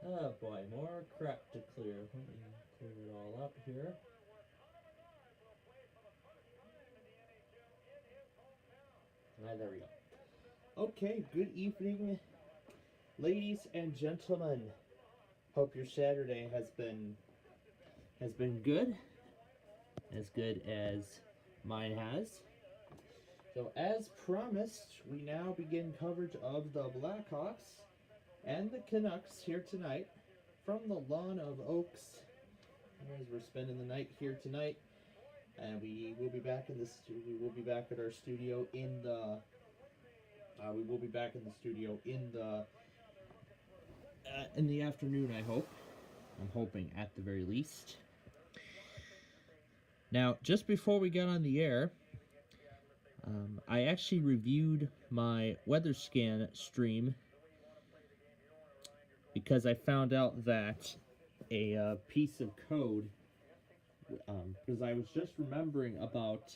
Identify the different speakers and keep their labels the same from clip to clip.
Speaker 1: Oh boy, more crap to clear. Let me clear it all up here. There we go. Okay, good evening, ladies and gentlemen. Hope your Saturday has been good, as good as mine has. So as promised, we now begin coverage of the Blackhawks and the Canucks here tonight from the lawn of Oaks. As we're spending the night here tonight, and we will be back in the we will be back at our studio in the we will be back in the studio in the afternoon, I hope. I'm hoping at the very least. Now, just before we got on the air, I actually reviewed my weather scan stream because I found out that a piece of code, because I was just remembering about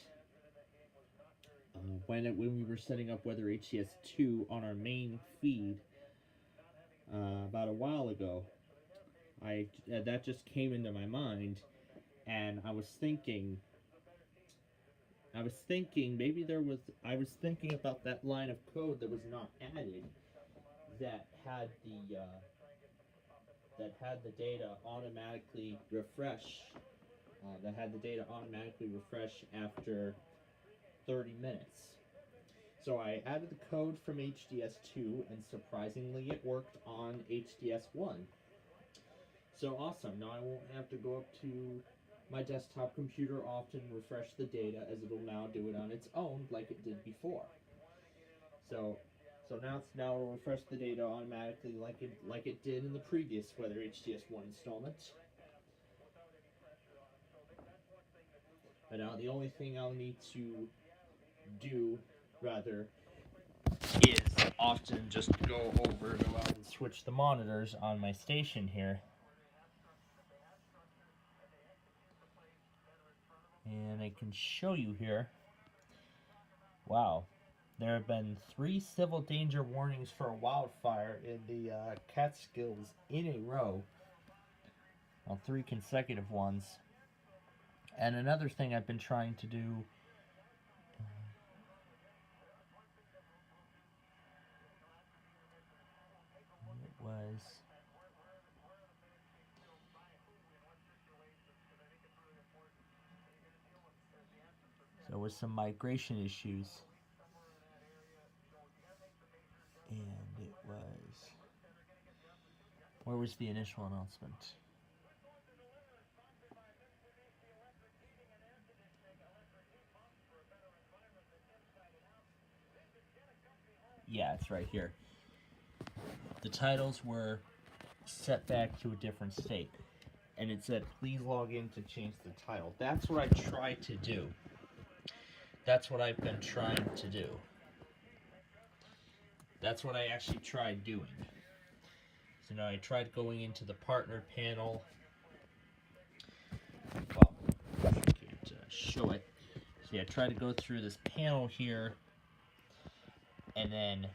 Speaker 1: when we were setting up Weather HCS2 on our main feed about a while ago. That just came into my mind, and I was thinking maybe I was thinking about that line of code that was not added that had the data automatically refresh. After 30 minutes. So I added the code from HDS2, and surprisingly it worked on HDS1. So awesome. Now I won't have to go up to my desktop computer often, refresh the data, as it'll now do it on its own like it did before. So now it'll refresh the data automatically like it did in the previous Weather HDS1 installment. But now the only thing I'll need to do, rather, is often just go out and switch the monitors on my station here. And I can show you here. Wow. There have been 3 civil danger warnings for a wildfire in the Catskills in a row. Well, 3 consecutive ones. And another thing I've been trying to do was some migration issues. And it was... Where was the initial announcement? Yeah, it's right here. The titles were set back to a different state. And it said, please log in to change the title. That's what I tried to do. That's what I've been trying to do. That's what I actually tried doing. So now I tried going into the partner panel. Well, I can't show it. So yeah, I tried to go through this panel here. And then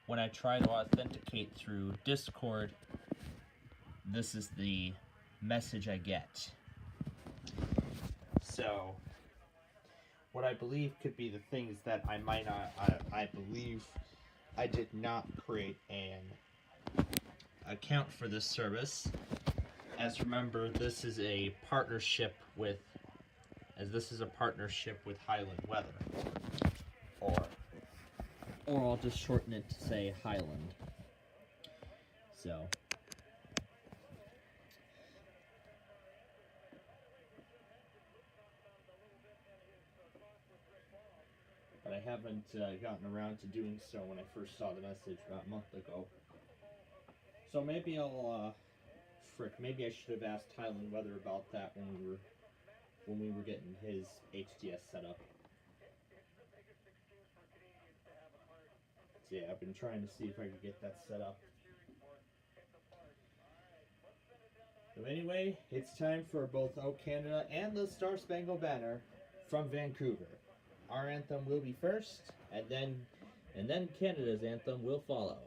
Speaker 1: when I try to authenticate through Discord, this is the message I get. So what I believe could be the things that I might not, I believe I did not create an account for this service. As remember, this is a partnership with, Highland Weather. Or I'll just shorten it to say Highland. So. But I haven't gotten around to doing so when I first saw the message about a month ago. So maybe maybe I should have asked Highland Weather about that when we were getting his HDS set up. So yeah, I've been trying to see if I could get that set up. So anyway, it's time for both O Canada and the Star Spangled Banner from Vancouver. Our anthem will be first, and then Canada's anthem will follow.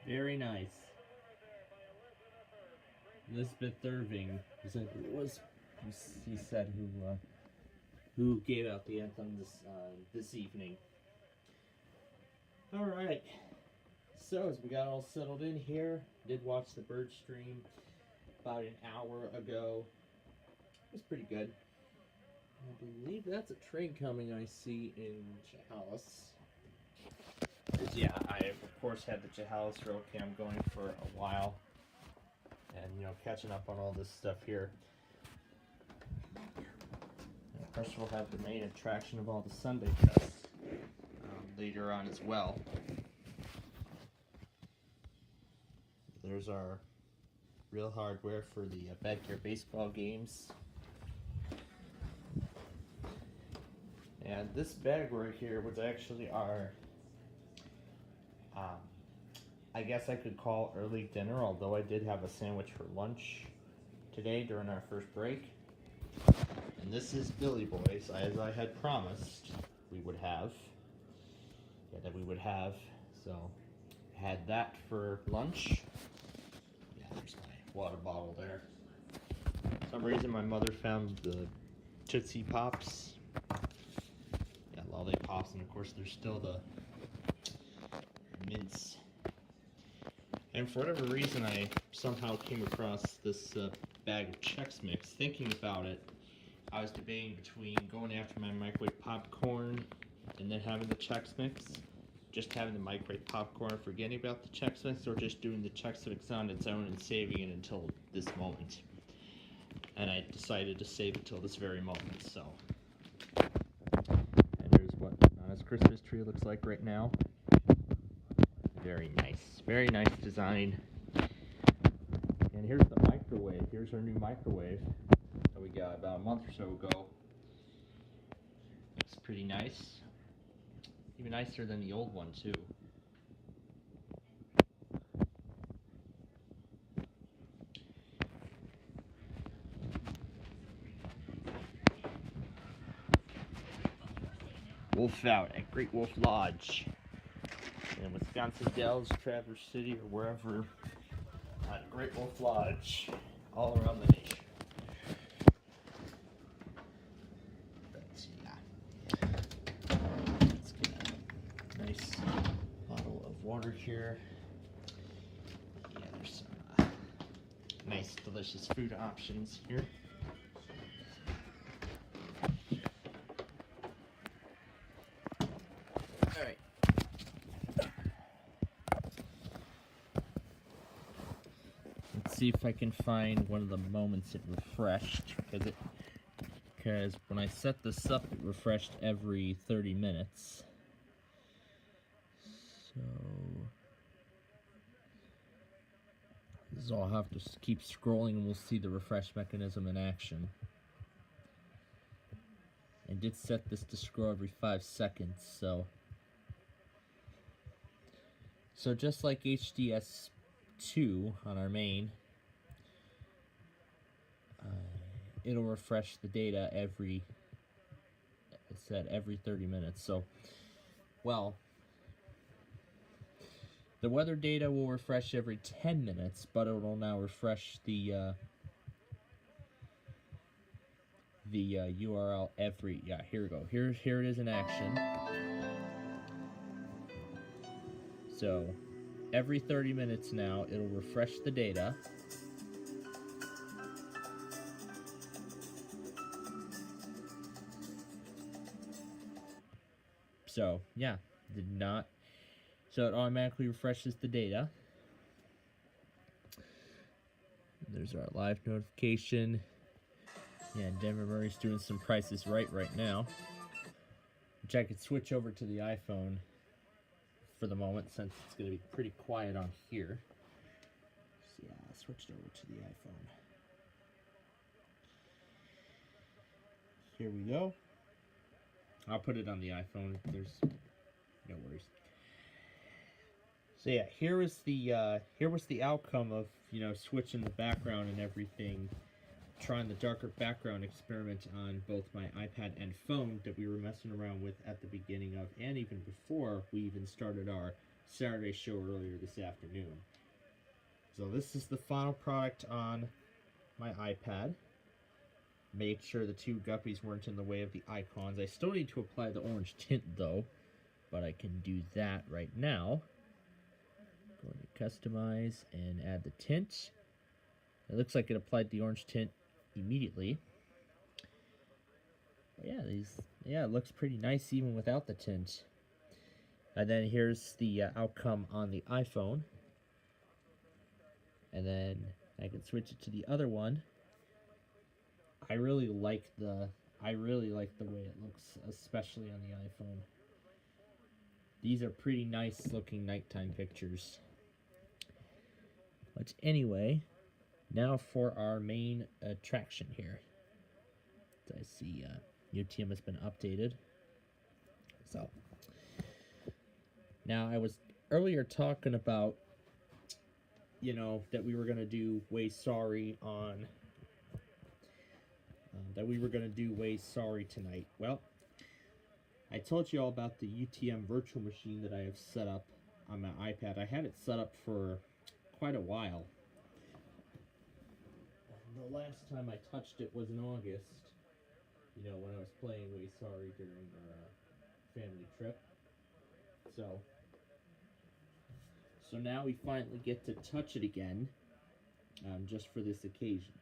Speaker 1: Very nice. Elizabeth Irving was he said who gave out the anthem this evening. All right. So as we got all settled in here, did watch the bird stream about an hour ago. It was pretty good. I believe that's a train coming I see in Chehalis. Yeah, I of course had the Chehalis road cam going for a while. And, you know, catching up on all this stuff here. And of course, we'll have the main attraction of all the Sunday tests later on as well. There's our real hardware for the backyard baseball games. And this bag right here was actually our, I guess I could call early dinner, although I did have a sandwich for lunch today during our first break. And this is Billy Boys, as I had promised we would have. Yeah, that we would have. So, had that for lunch. Yeah, there's my water bottle there. For some reason my mother found the Tootsie Pops. Yeah, lollipops, and of course there's still the mints. And for whatever reason, I somehow came across this bag of Chex Mix. Thinking about it, I was debating between going after my microwave popcorn and then having the Chex Mix, just having the microwave popcorn, forgetting about the Chex Mix, or just doing the Chex Mix on its own and saving it until this moment. And I decided to save it till this very moment, so. And here's what Nana's Christmas tree looks like right now. Very nice design. And here's the microwave. Here's our new microwave that we got about a month or so ago. Looks pretty nice. Even nicer than the old one too. Wolf out at Great Wolf Lodge in Wisconsin Dells, Traverse City, or wherever at Great Wolf Lodge, all around the nation. But yeah, let's get a nice bottle of water here. Yeah, there's some nice, delicious food options here. See if I can find one of the moments it refreshed, because when I set this up it refreshed every 30 minutes. So I'll have to keep scrolling and we'll see the refresh mechanism in action. I did set this to scroll every 5 seconds, so just like HDS2 on our main, it'll refresh the data every 30 minutes. So, well, the weather data will refresh every 10 minutes, but it will now refresh the URL every, here we go. Here it is in action. So, every 30 minutes now, it'll refresh the data. So, yeah, so it automatically refreshes the data. There's our live notification. Yeah, Denver Murray's doing some prices right now, which I could switch over to the iPhone for the moment since it's going to be pretty quiet on here. So yeah, I switched over to the iPhone. Here we go. I'll put it on the iPhone. There's no worries. So yeah, here was the outcome of, switching the background and everything, trying the darker background experiment on both my iPad and phone that we were messing around with at the beginning of, and even before we even started our Saturday show earlier this afternoon. So this is the final product on my iPad. Made sure the two guppies weren't in the way of the icons. I still need to apply the orange tint though, but I can do that right now. Go to customize and add the tint. It looks like it applied the orange tint immediately. But yeah, it looks pretty nice even without the tint. And then here's the outcome on the iPhone. And then I can switch it to the other one. I really like the way it looks, especially on the iPhone. These are pretty nice looking nighttime pictures. But anyway, now for our main attraction here. So I see UTM has been updated. So now I was earlier talking about, you know, that we were gonna do Way Sorry on. That we were gonna do Way Sorry tonight. Well, I told you all about the UTM virtual machine that I have set up on my iPad. I had it set up for quite a while. The last time I touched it was in August. You know, when I was playing Way Sorry during our family trip. So now we finally get to touch it again, just for this occasion.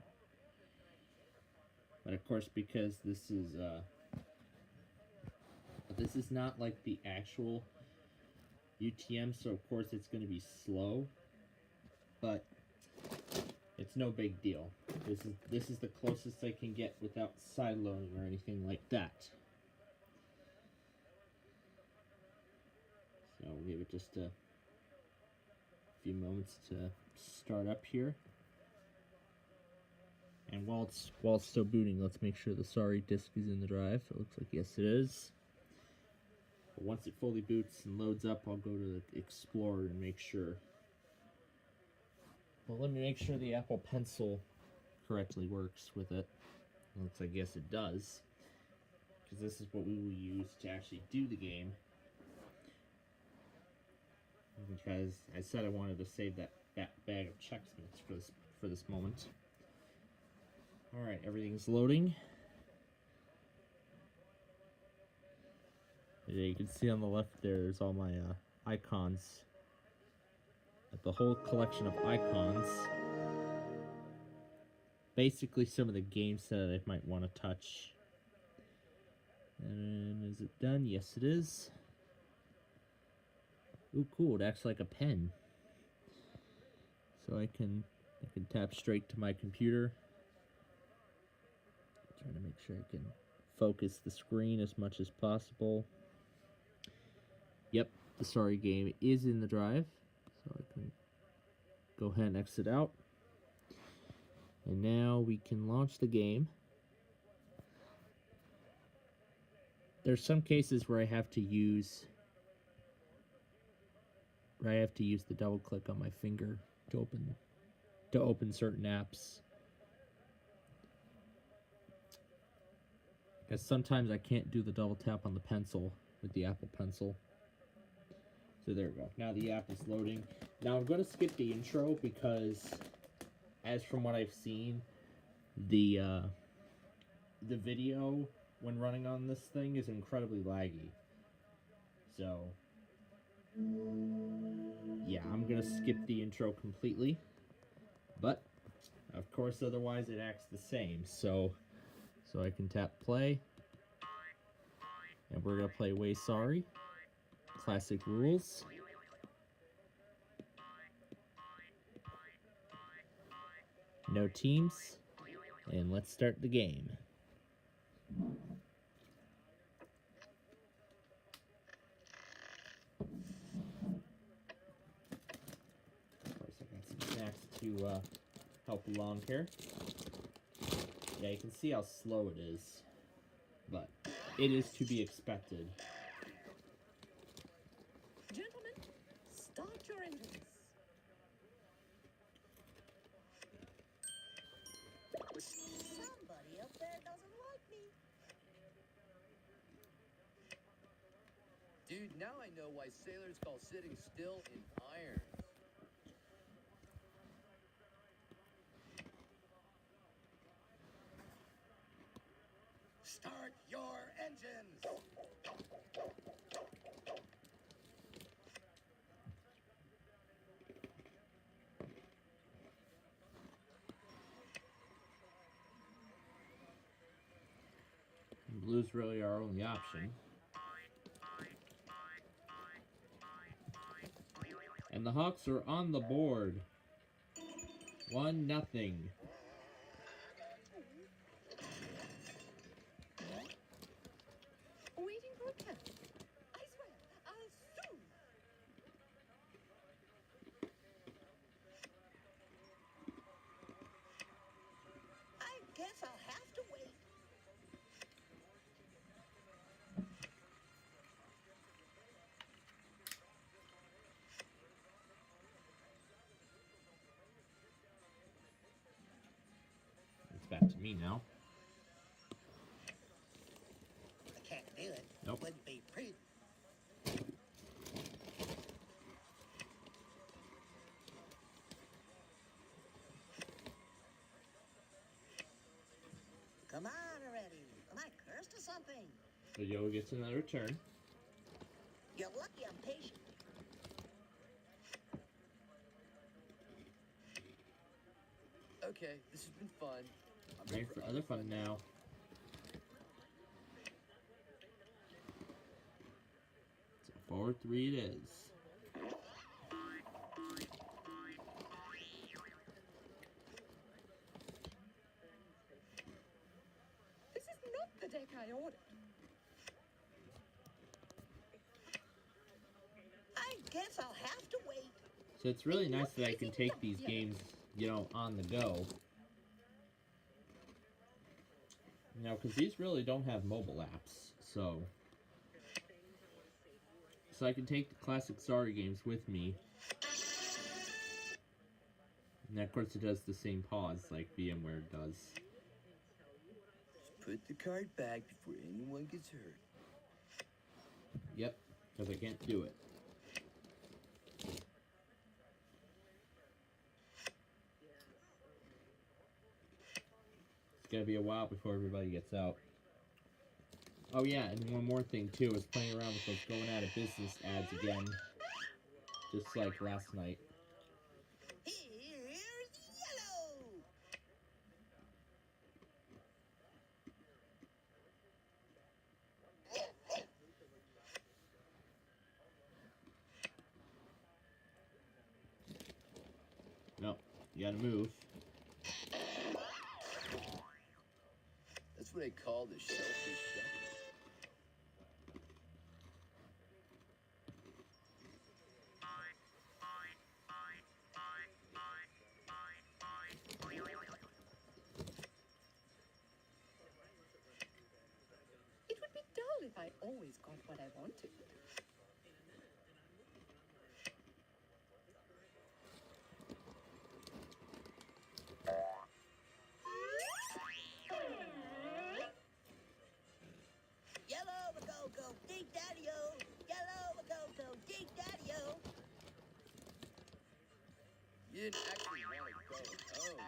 Speaker 1: But of course, because this is not like the actual UTM, so of course it's going to be slow. But it's no big deal. This is the closest I can get without sideloading or anything like that. So we'll give it just a few moments to start up here. And while it's still booting, let's make sure the Sorry disk is in the drive. It looks like yes it is. But once it fully boots and loads up, I'll go to the Explorer and make sure. Well, let me make sure the Apple Pencil correctly works with it. It looks like yes it does, because this is what we will use to actually do the game. Because I said I wanted to save that bag of Chex Mix for this moment. All right, everything's loading. Yeah, you can see on the left there's all my icons. The whole collection of icons. Basically some of the games that I might want to touch. And is it done? Yes, it is. Ooh, cool, it acts like a pen. So I can tap straight to my computer. Trying to make sure I can focus the screen as much as possible. Yep, the Sorry game is in the drive. So I can go ahead and exit out. And now we can launch the game. There's some cases where I have to use the double click on my finger to open certain apps. Because sometimes I can't do the double tap on the pencil with the Apple Pencil. So there we go. Now the app is loading. Now I'm going to skip the intro because, as from what I've seen, the video when running on this thing is incredibly laggy. So yeah, I'm going to skip the intro completely. But of course, otherwise it acts the same. So I can tap play, and we're going to play Way Sorry. Classic rules. No teams, and let's start the game. Of course, I got some snacks to help along here. Yeah, you can see how slow it is, but it is to be expected.
Speaker 2: Gentlemen, start your engines. Somebody up there doesn't like me. Do
Speaker 3: Dude, now I know why sailors call sitting still in irons.
Speaker 4: Start your engines!
Speaker 1: Blue's really our only option. And the Hawks are on the board. 1-0.
Speaker 2: Waiting for a cab. I swear, I'll soon.
Speaker 4: I guess I'll have to wait.
Speaker 1: It's back to me now.
Speaker 4: I can't do it.
Speaker 1: Nope.
Speaker 4: Wouldn't be prudent. Come on already. Am I cursed or something?
Speaker 1: So Yo gets another turn.
Speaker 4: You're lucky I'm patient.
Speaker 3: Okay, this has been fun. I'm
Speaker 1: Ready for other fun now. So 4-3 it is.
Speaker 2: This is not the deck I ordered.
Speaker 4: I guess I'll have to wait.
Speaker 1: So it's really nice that I can take these games, you know, on the go. Now, because these really don't have mobile apps, so I can take the classic Sorry games with me. And of course it does the same pause like VMware does.
Speaker 3: Just put the card back before anyone gets hurt.
Speaker 1: Yep, because I can't do it. It's gonna be a while before everybody gets out. Oh yeah, and one more thing too is playing around with those going out of business ads again. Just like last night.
Speaker 4: Here's yellow.
Speaker 1: No, you gotta move.
Speaker 3: That's what I call the shellfish shuffle.
Speaker 2: It would be dull if I always got what I wanted.
Speaker 4: Yellow, go, dig daddy-o. Yellow, go, dig daddy-o.
Speaker 3: You didn't actually want to go home.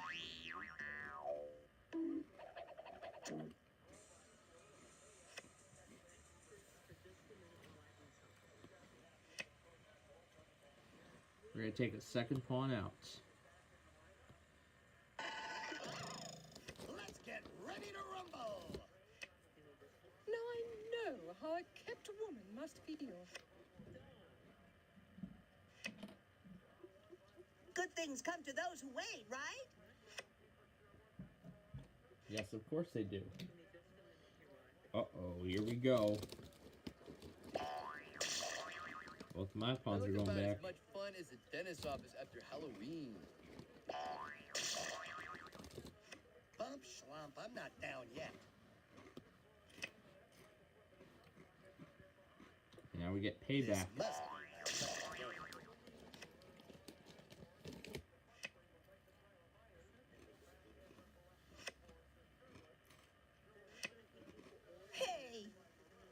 Speaker 1: We're gonna take a second pawn out.
Speaker 4: Let's get ready to rumble.
Speaker 2: Now I know how a kept woman must feel.
Speaker 4: Good things come to those who wait, right?
Speaker 1: Yes, of course they do. Uh-oh, here we go. Both my pawns are
Speaker 3: Look
Speaker 1: going
Speaker 3: about
Speaker 1: back.
Speaker 3: as much fun as the dentist's office after Halloween.
Speaker 4: Bump slump, I'm not down yet.
Speaker 1: Now we get
Speaker 4: This
Speaker 1: payback.
Speaker 4: must be our best day. Hey,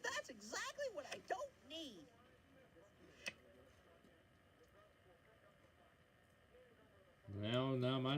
Speaker 4: that's exactly what I don't need.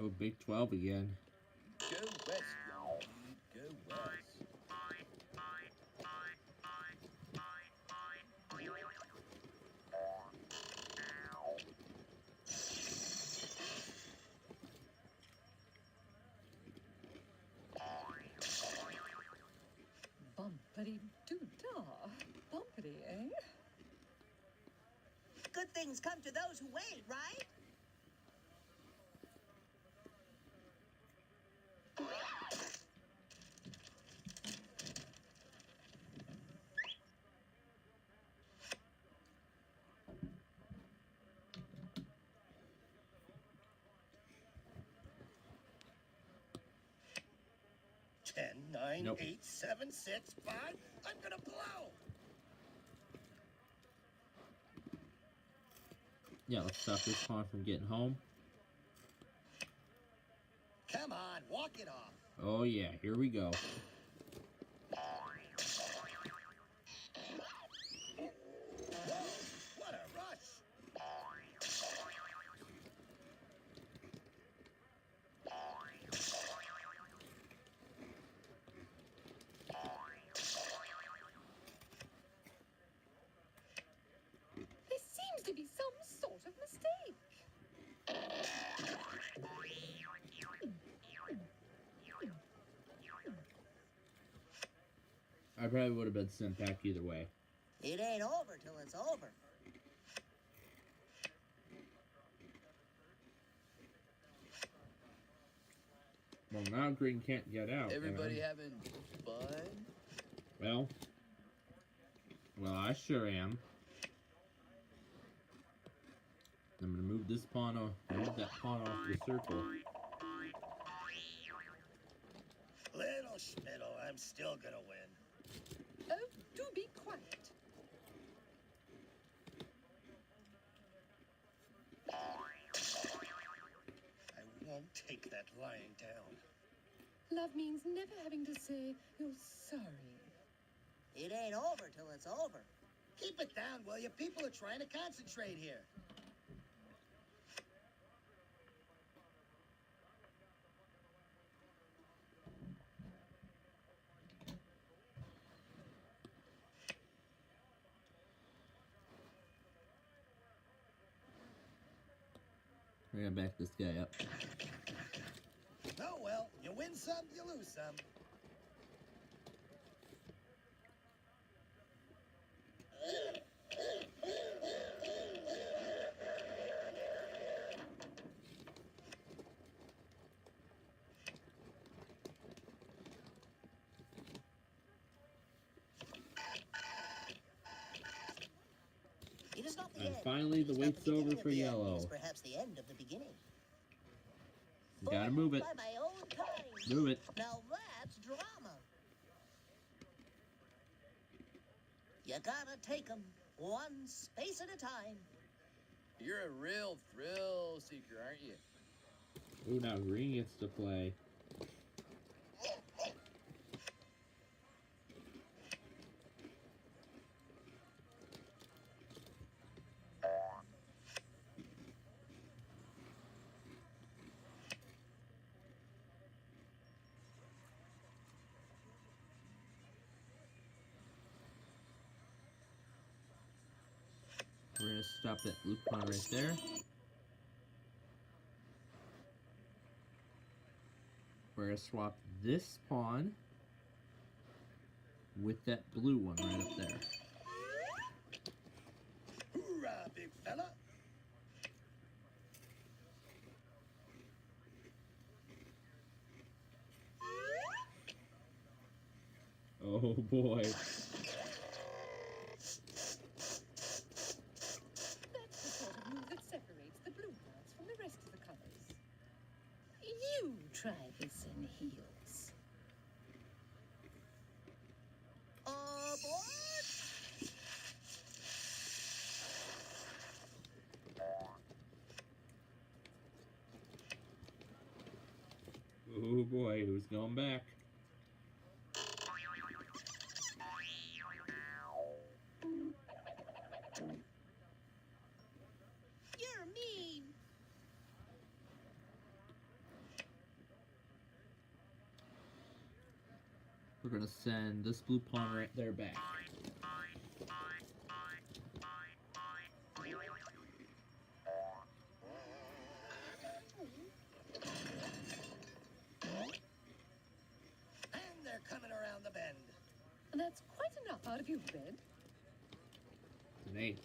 Speaker 1: Oh, Big 12 again.
Speaker 3: Go west, young dude. Go west.
Speaker 2: Bumpity-doo-dah. Bumpity, eh?
Speaker 5: Good things come to those who wait, right?
Speaker 4: Ten, nine,
Speaker 1: Nope.
Speaker 4: 8, 7, 6, 5. I'm gonna blow.
Speaker 1: Yeah, let's stop this pawn from getting home.
Speaker 4: Come on, walk it off.
Speaker 1: Oh yeah, here we go.
Speaker 4: Whoa, what a rush.
Speaker 2: There seems to be some sort of mistake.
Speaker 1: I probably would have been sent back either way.
Speaker 5: It ain't over till it's over.
Speaker 1: Well, now Green can't get out.
Speaker 3: Everybody
Speaker 1: Aaron.
Speaker 3: having fun?
Speaker 1: Well, I sure am. I'm gonna move this pawn off, move that pawn off the circle.
Speaker 4: Little schmiddle, I'm still gonna win.
Speaker 2: Oh, do be quiet.
Speaker 4: I won't take that lying down.
Speaker 2: Love means never having to say you're sorry.
Speaker 5: It ain't over till it's over.
Speaker 4: Keep it down, will you? People are trying to concentrate here.
Speaker 1: We're gonna back this guy up.
Speaker 4: Oh well, you win some, you lose some.
Speaker 5: It is not the
Speaker 1: And
Speaker 5: end.
Speaker 1: finally, the
Speaker 5: It is not
Speaker 1: wait's
Speaker 5: beginning
Speaker 1: over
Speaker 5: of
Speaker 1: for
Speaker 5: the end.
Speaker 1: yellow.
Speaker 5: It is perhaps the end of the beginning.
Speaker 1: You gotta move it.
Speaker 5: By my own kind.
Speaker 1: Move it.
Speaker 5: Now that's drama. You gotta take 'em one space at a time.
Speaker 3: You're a real thrill seeker, aren't you?
Speaker 1: Ooh, now Green gets to play. We're gonna stop that blue pawn right there. We're gonna swap this pawn with that blue one right up there.
Speaker 4: Hoorah, big fella.
Speaker 1: Oh boy.
Speaker 2: That's the sort of move that separates the blue parts from the rest of the colors. You try this in heels.
Speaker 5: Aboard!
Speaker 1: Oh boy, who's going back?
Speaker 5: You're mean.
Speaker 1: We're gonna send this blue pawn right there back.
Speaker 4: And they're coming around the bend.
Speaker 2: And that's quite enough out of you, Red.
Speaker 1: An 8.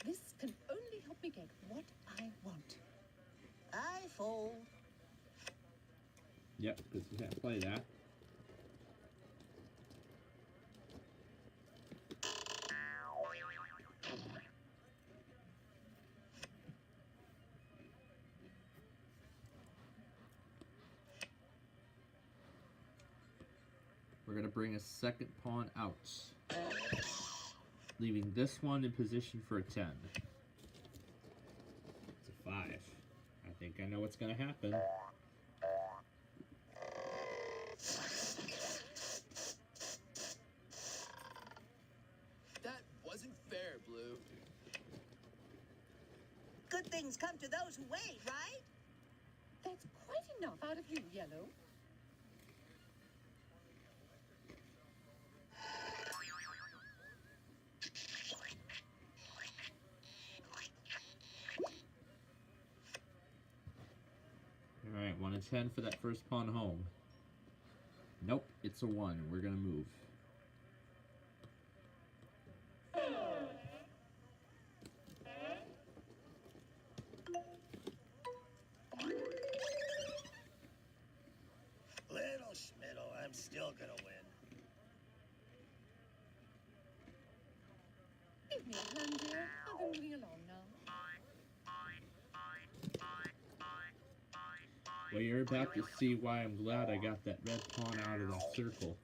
Speaker 2: This can only help me get what I want.
Speaker 5: I fold.
Speaker 1: Yep, because you can't play that. We're going to bring a second pawn out, leaving this one in position for a 10. It's a 5. I think I know what's going to happen.
Speaker 3: That wasn't fair, Blue.
Speaker 5: Good things come to those who wait, right?
Speaker 2: That's quite enough out of you, Yellow.
Speaker 1: Alright, 1 and 10 for that first pawn home. Nope, it's a 1. We're going to move.
Speaker 4: Little Schmiddle, I'm still gonna win.
Speaker 2: Give me a hand, dear. I'll be moving along now.
Speaker 1: Well, you're about to see why I'm glad I got that red pawn out of that circle.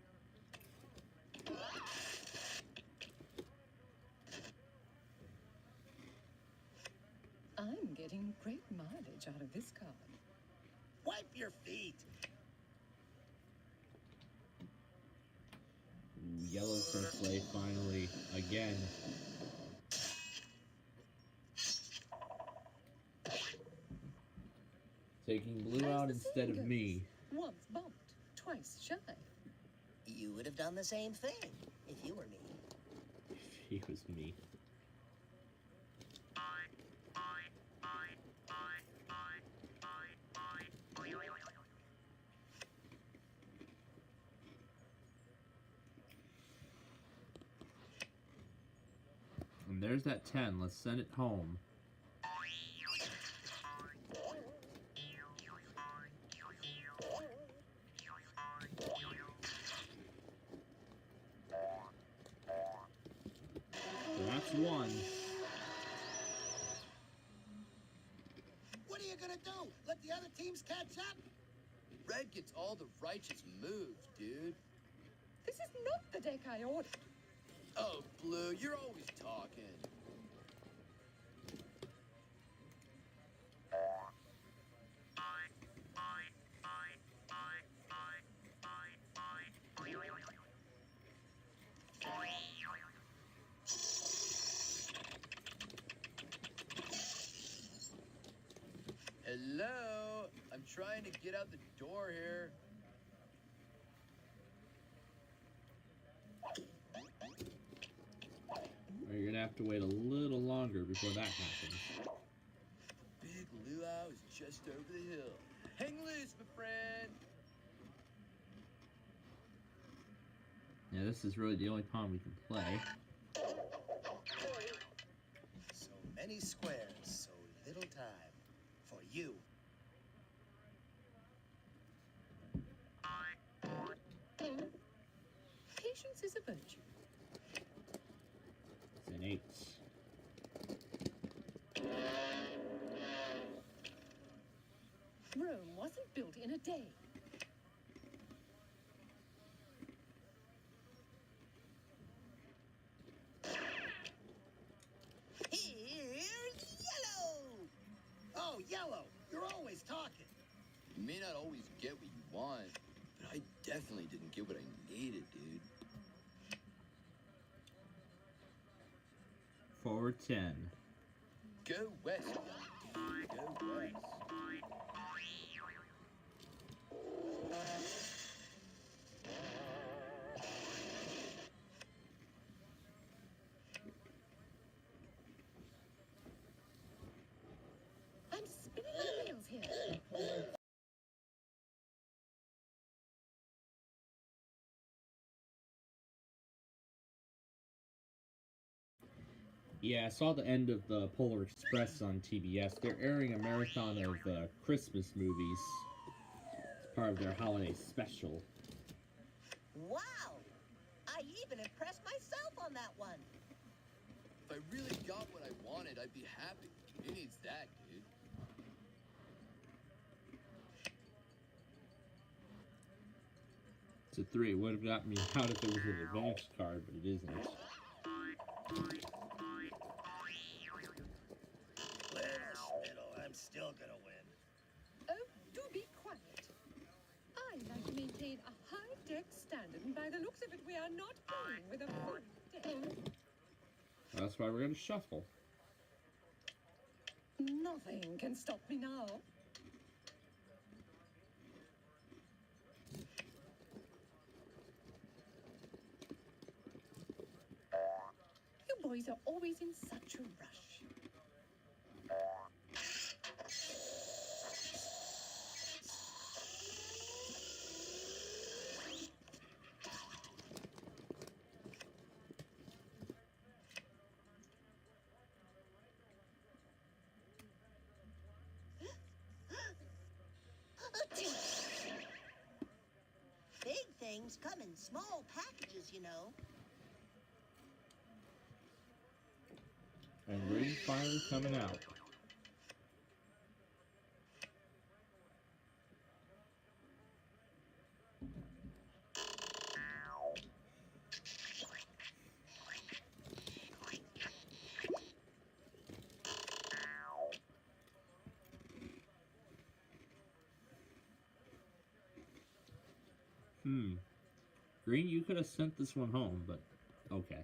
Speaker 2: I'm getting great mileage out of this card.
Speaker 4: Wipe your feet.
Speaker 1: Ooh, yellow's gonna play finally again. Taking blue out instead of me.
Speaker 2: Once bumped, twice shy.
Speaker 5: You would have done the same thing if you were me.
Speaker 1: He was me. And there's that 10. Let's send it home. So that's 1.
Speaker 4: What are you gonna do? Let the other teams catch up?
Speaker 3: Red gets all the righteous moves, dude.
Speaker 2: This is not the deck I ordered.
Speaker 3: Oh, Blue, you're always talking. Hello? I'm trying to get out the door here.
Speaker 1: Or you're gonna have to wait a little longer before that happens.
Speaker 3: Big luau is just over the hill. Hang loose, my friend.
Speaker 1: Yeah, this is really the only pawn we can play.
Speaker 4: So many squares, so little time. For you.
Speaker 2: Patience is a virtue.
Speaker 1: It's an 8.
Speaker 2: Rome wasn't built in a day.
Speaker 5: Here's Yellow!
Speaker 4: Oh, Yellow, you're always talking.
Speaker 3: You may not always get what you want, but I definitely didn't get what I needed, dude.
Speaker 1: Forward 10.
Speaker 3: Go west, Go West.
Speaker 2: I'm spinning my wheels here.
Speaker 1: Yeah, I saw the end of the Polar Express on TBS. They're airing a marathon of Christmas movies. It's part of their holiday special.
Speaker 5: Wow! I even impressed myself on that one.
Speaker 3: If I really got what I wanted, I'd be happy. Who needs that, dude?
Speaker 1: It's a 3. It would have gotten me out if it was an advance card, but it isn't.
Speaker 4: Little Spittle, I'm still gonna win.
Speaker 2: Oh, do be quiet. I like to maintain a high-deck standard, and by the looks of it, we are not playing with a full deck.
Speaker 1: That's why we're going to shuffle.
Speaker 2: Nothing can stop me now. You boys are always in such a rush.
Speaker 5: Big things come in small packages, you know.
Speaker 1: And green finally coming out. Green, you could have sent this one home, but okay.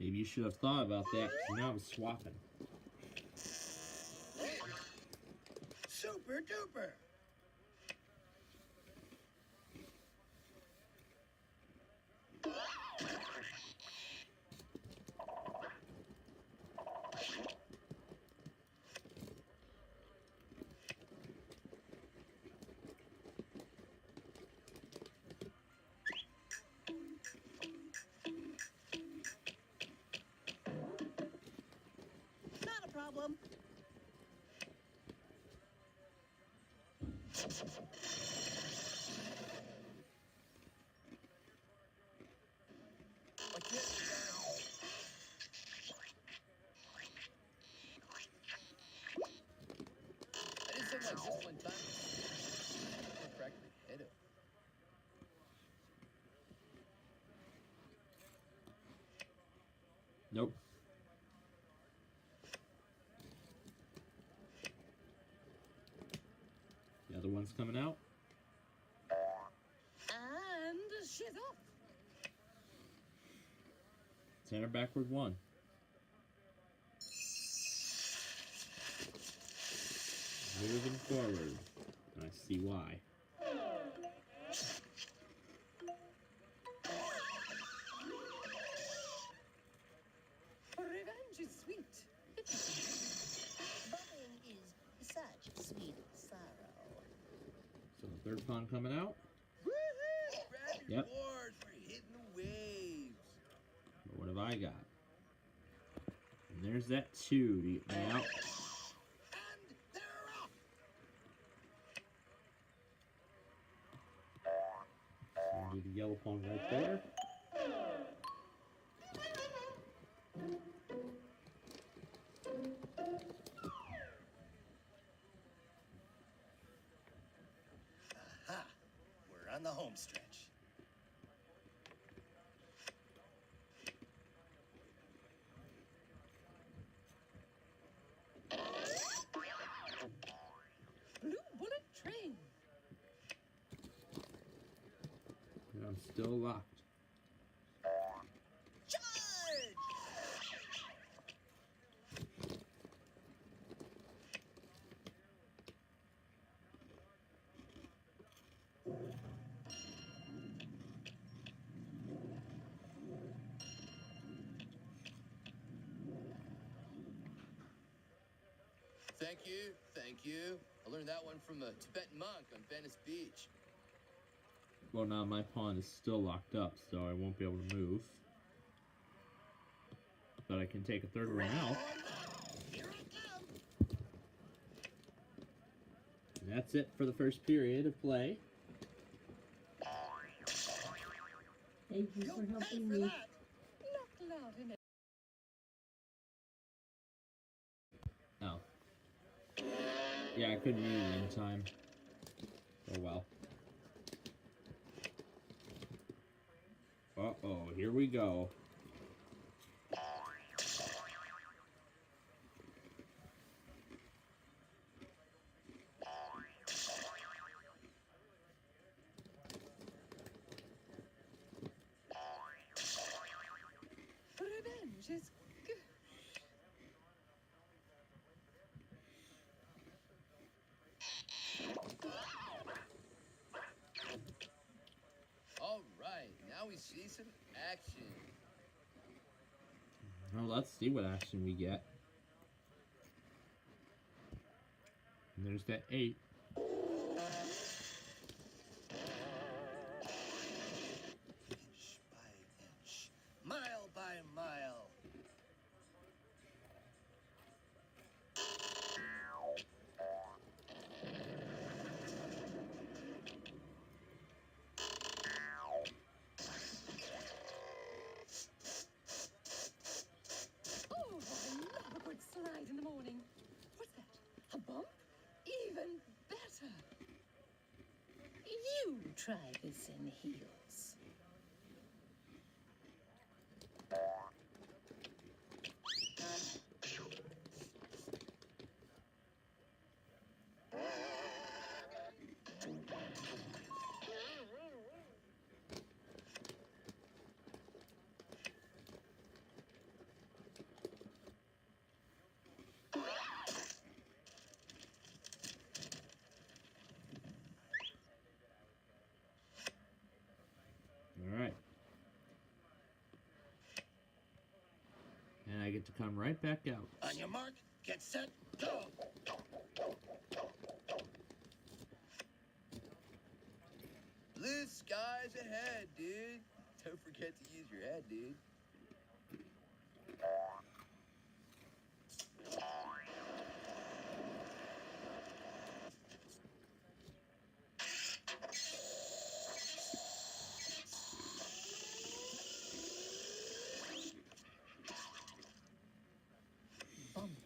Speaker 1: Maybe you should have thought about that, because now I'm swapping.
Speaker 4: Super duper.
Speaker 5: Not a problem.
Speaker 3: I can't I did something like this one time. I practically hit him.
Speaker 1: Nope. The other one's coming out.
Speaker 2: And she's off.
Speaker 1: Center backward 1. Moving forward. And I see why.
Speaker 2: Revenge is sweet.
Speaker 5: Bubbling is such sweet sorrow.
Speaker 1: So the third pawn coming out.
Speaker 3: Woohoo! Grab your
Speaker 1: Yep.
Speaker 3: boards. We're hitting the waves.
Speaker 1: But what have I got? And there's that 2 to get me out.
Speaker 4: And they're off.
Speaker 1: So do the yellow pawn right there.
Speaker 4: Aha. We're on the home stretch.
Speaker 2: Blue bullet train.
Speaker 1: And I'm still locked.
Speaker 5: Charge!
Speaker 3: Thank you, thank you. I learned that one from a Tibetan monk on Venice Beach.
Speaker 1: Well, now my pawn is still locked up, so I won't be able to move. But I can take a third one out.
Speaker 4: Here I come.
Speaker 1: And that's it for the first period of play.
Speaker 6: Thank you
Speaker 4: You'll
Speaker 6: for
Speaker 4: pay
Speaker 6: helping
Speaker 4: for
Speaker 6: me.
Speaker 4: that.
Speaker 2: Look loud in it.
Speaker 1: Oh. Yeah, I couldn't read it in time. Oh well. Uh-oh, here we go.
Speaker 2: Revenge is good.
Speaker 3: All right, now we see some action.
Speaker 1: Well, let's see what action we get. And there's that 8.
Speaker 4: Inch by inch, mile by mile.
Speaker 2: Oh, I love a good slide in the morning. What's that? A bump? Even better. You try this in heels.
Speaker 1: Alright. And I get to come right back out.
Speaker 4: On your mark, get set, go.
Speaker 3: Blue skies ahead, dude. Don't forget to use your head, dude.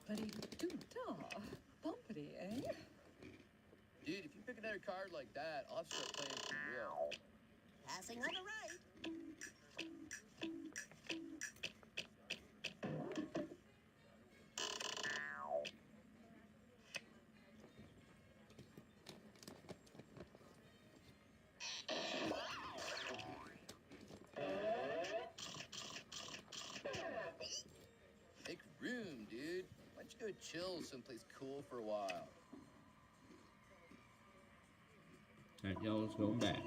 Speaker 2: Bumpity-doo-dah. Bumpity, eh?
Speaker 3: Dude, if you pick another card like that, I'll have to start playing for real.
Speaker 5: Passing on the right.
Speaker 3: Make room, dude. Why don't you go chill someplace cool for a while?
Speaker 1: That yellow's going back.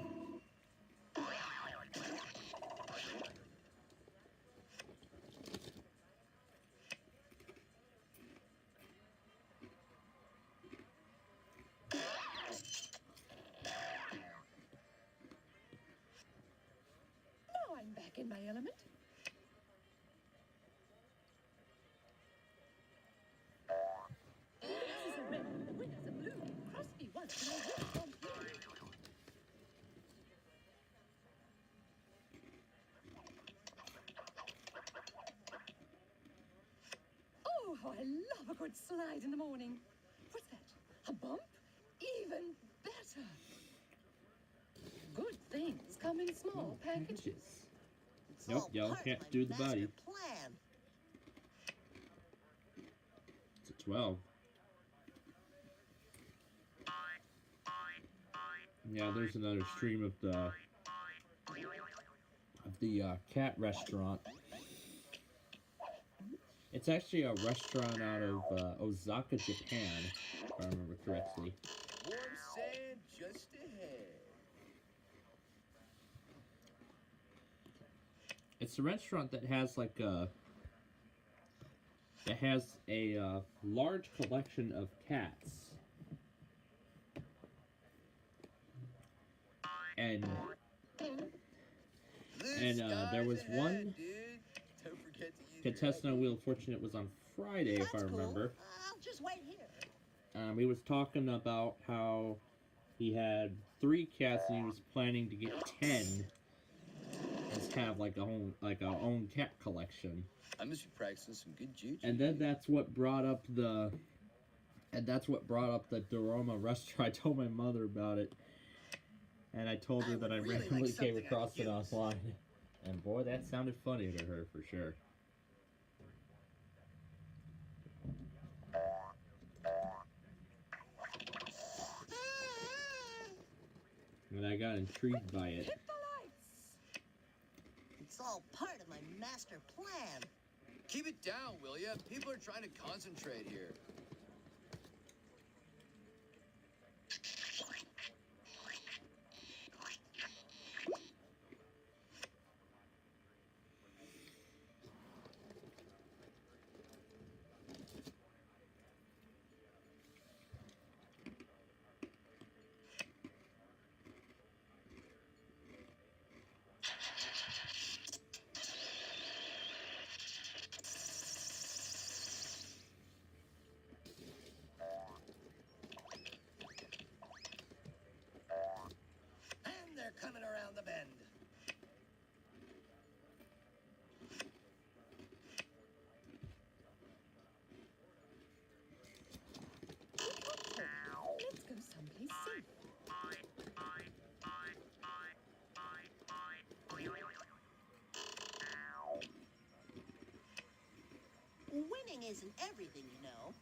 Speaker 2: Now I'm back in my element. This is a red, the winner's a blue. Cross me once and I will bump you. Oh, how I love a good slide in the morning. What's that? A bump? Even better. Good things come in small packages.
Speaker 5: It's
Speaker 1: Nope,
Speaker 5: all
Speaker 1: y'all
Speaker 5: part of
Speaker 1: can't
Speaker 5: my
Speaker 1: do the
Speaker 5: master
Speaker 1: body.
Speaker 5: plan.
Speaker 1: It's a 12. Yeah, there's another stream of the cat restaurant. It's actually a restaurant out of Osaka, Japan, if I remember correctly.
Speaker 3: Warm sand just ahead.
Speaker 1: It's a restaurant that has like a that has a large collection of cats. And there was one contestant on Wheel of Fortune. It was on Friday, if I remember.
Speaker 5: Cool. I'll just wait here.
Speaker 1: He was talking about how he had 3 cats and he was planning to get 10 as kind of like a own cat collection.
Speaker 3: I must be practicing some good juju.
Speaker 1: And then that's what brought up the Doroma restaurant. I told my mother about it, and I told her that I
Speaker 4: really
Speaker 1: randomly
Speaker 4: like
Speaker 1: came
Speaker 4: something
Speaker 1: across
Speaker 4: I'd
Speaker 1: it
Speaker 4: use.
Speaker 1: online, and boy, that sounded funny to her for sure. And I got intrigued by it.
Speaker 2: Hit the lights!
Speaker 5: It's all part of my master plan.
Speaker 3: Keep it down, will ya? People are trying to concentrate here.
Speaker 4: And they're coming around the bend.
Speaker 2: Let's go someplace safe.
Speaker 5: Winning isn't everything, you know.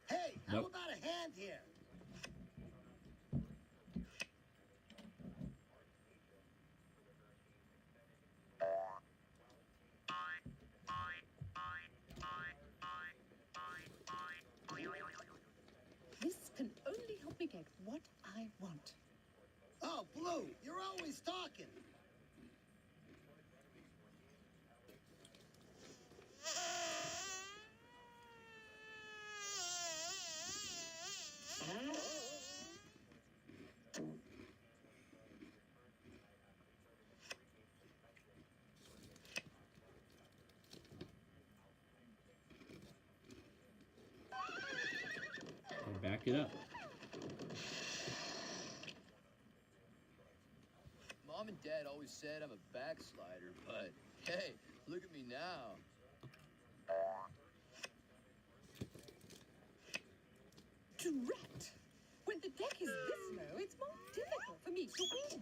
Speaker 4: Hey, how
Speaker 1: Nope.
Speaker 4: about a hand here?
Speaker 2: This can only help me get what I want.
Speaker 4: Oh, Blue, you're always talking.
Speaker 1: And back it up.
Speaker 3: Mom and Dad always said I'm a backslider, but hey, look at me now.
Speaker 2: Drat! When the deck is this low, it's more difficult for me to win.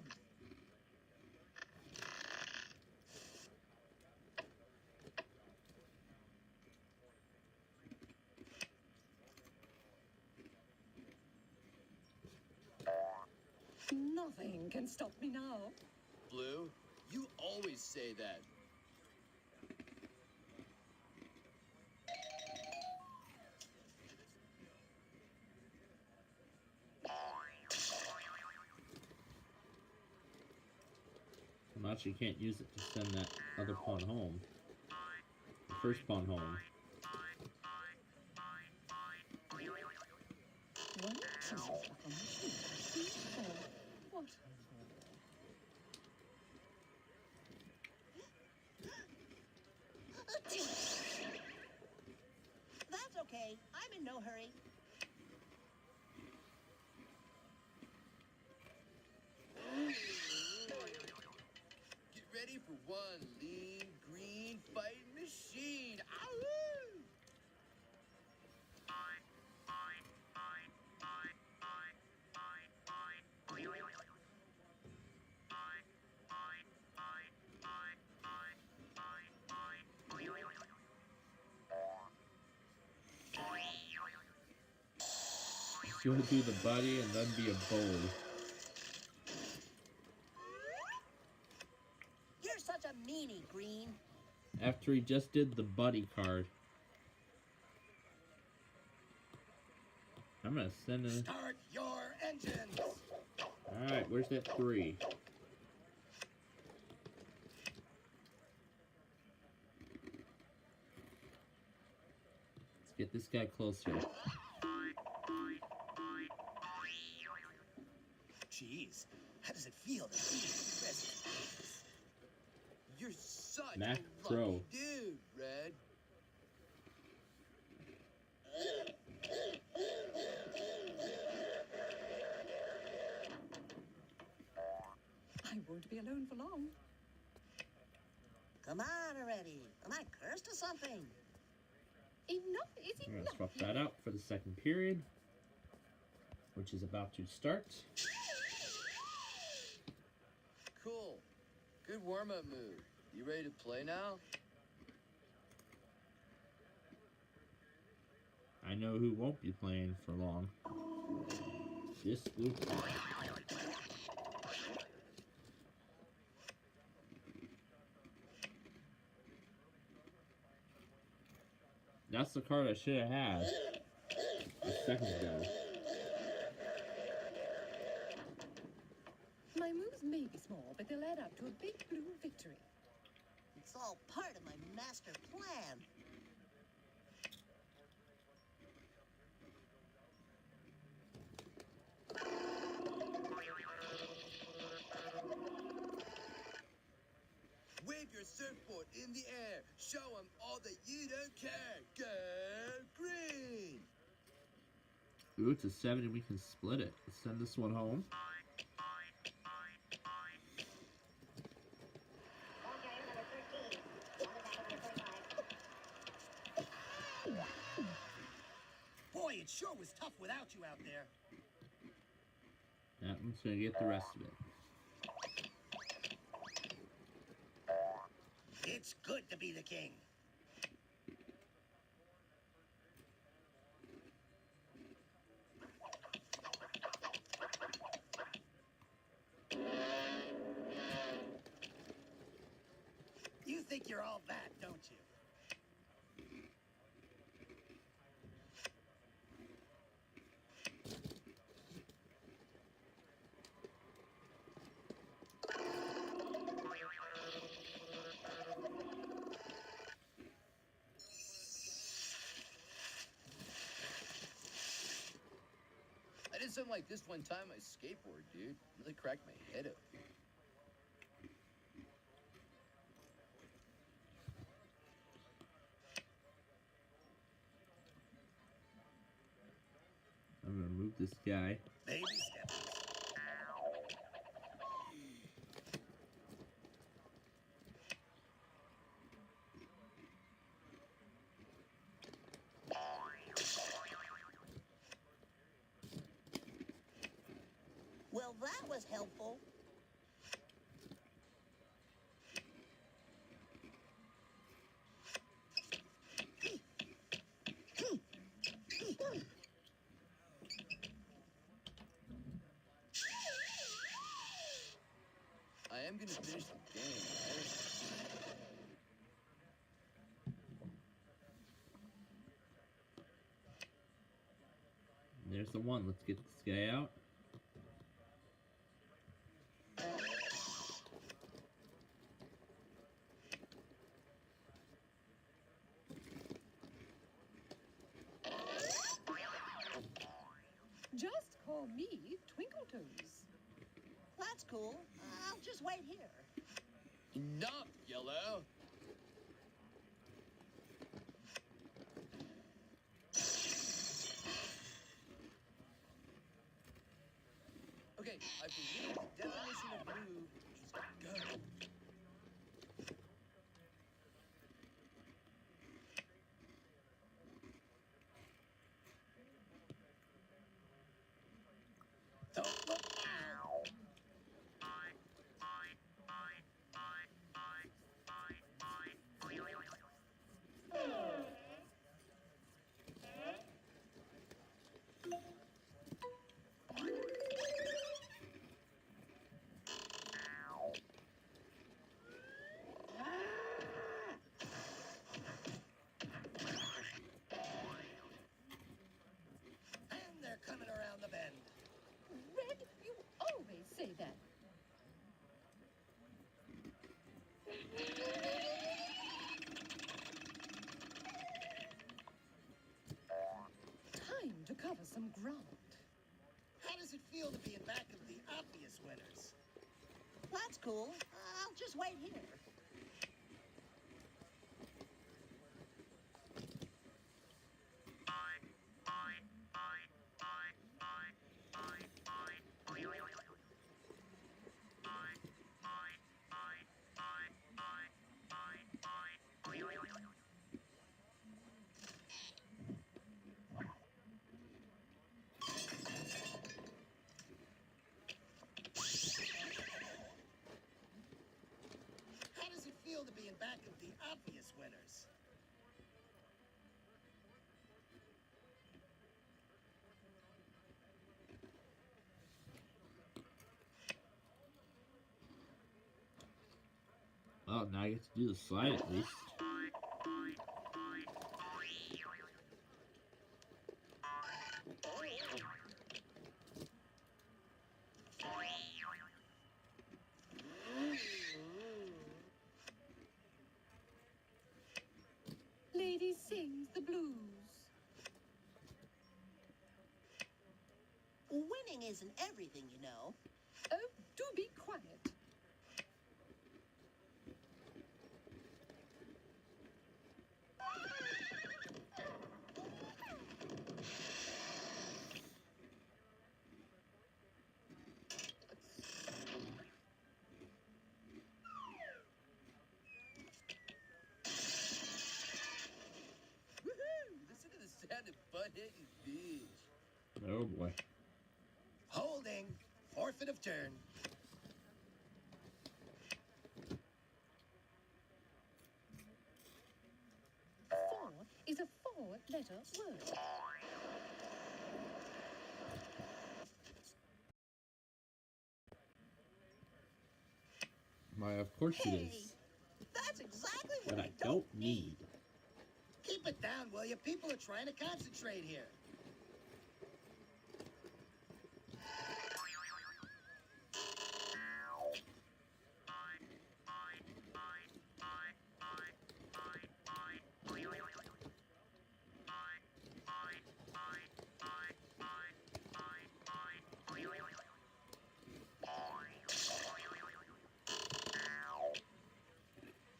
Speaker 2: Nothing can stop me now.
Speaker 3: Blue, you always say that.
Speaker 1: So much you can't use it to send that other pawn home. The first pawn home.
Speaker 2: One chisel stuck on my shoe. What?
Speaker 5: That's okay. I'm in no hurry.
Speaker 3: Get ready for one lean, green fighting machine. Ow!
Speaker 1: You want to do the buddy and then be a bold.
Speaker 5: You're such a meanie, Green.
Speaker 1: After he just did the buddy card. I'm gonna send a...
Speaker 4: Start your engines.
Speaker 1: Alright, where's that 3? Let's get this guy closer.
Speaker 4: Jeez, how does it feel to be president?
Speaker 3: You're such
Speaker 1: Mac
Speaker 3: a
Speaker 1: Pro.
Speaker 3: lucky dude, Red.
Speaker 2: I won't be alone for long.
Speaker 5: Come on already. Am I cursed or something?
Speaker 2: Enough is
Speaker 1: I'm gonna
Speaker 2: enough.
Speaker 1: swap that out for the second period, which is about to start.
Speaker 3: Cool. Good warm-up move. You ready to play now?
Speaker 1: I know who won't be playing for long. This blue card. That's the card I should have had a second ago.
Speaker 2: My moves may be small, but they'll add up to a big blue victory.
Speaker 5: It's all part of my master plan.
Speaker 3: Wave your surfboard in the air. Show them all that you don't care. Go green!
Speaker 1: Ooh, it's a 7 and we can split it. Let's send this one home.
Speaker 4: Boy, it sure was tough without you out there.
Speaker 1: That one's gonna get the rest of it.
Speaker 4: It's good to be the king. You think you're all that, don't you?
Speaker 3: I did something like this one time on my skateboard, dude. Really cracked my head up.
Speaker 1: I'm gonna move this guy.
Speaker 4: Baby steps.
Speaker 5: Well, that was helpful.
Speaker 3: I am gonna finish the game, right?
Speaker 1: There's the 1. Let's get this guy out.
Speaker 2: Just call me Twinkle Toes.
Speaker 5: That's cool. I'll just wait here.
Speaker 3: Enough, Yellow! Okay, I believe the definition of move is go.
Speaker 4: Don't look now.
Speaker 2: round.
Speaker 4: How does it feel to be in back of the obvious winners?
Speaker 5: That's cool. I'll just wait here.
Speaker 4: How does it feel to be in back of the obvious winners?
Speaker 1: Well, now I get to do the slide at least.
Speaker 2: Lady sings the blues.
Speaker 5: Winning isn't everything, you know.
Speaker 2: Oh, do be quiet.
Speaker 3: Woohoo! Listen to the sound of butt hitting fish.
Speaker 1: Oh boy.
Speaker 4: Holding. Forfeit of turn.
Speaker 2: For is a four-letter word.
Speaker 1: Why, of course it
Speaker 5: Hey,
Speaker 1: is.
Speaker 5: that's exactly
Speaker 1: But
Speaker 5: what
Speaker 1: I don't need.
Speaker 4: Keep it down, will you? People are trying to concentrate here.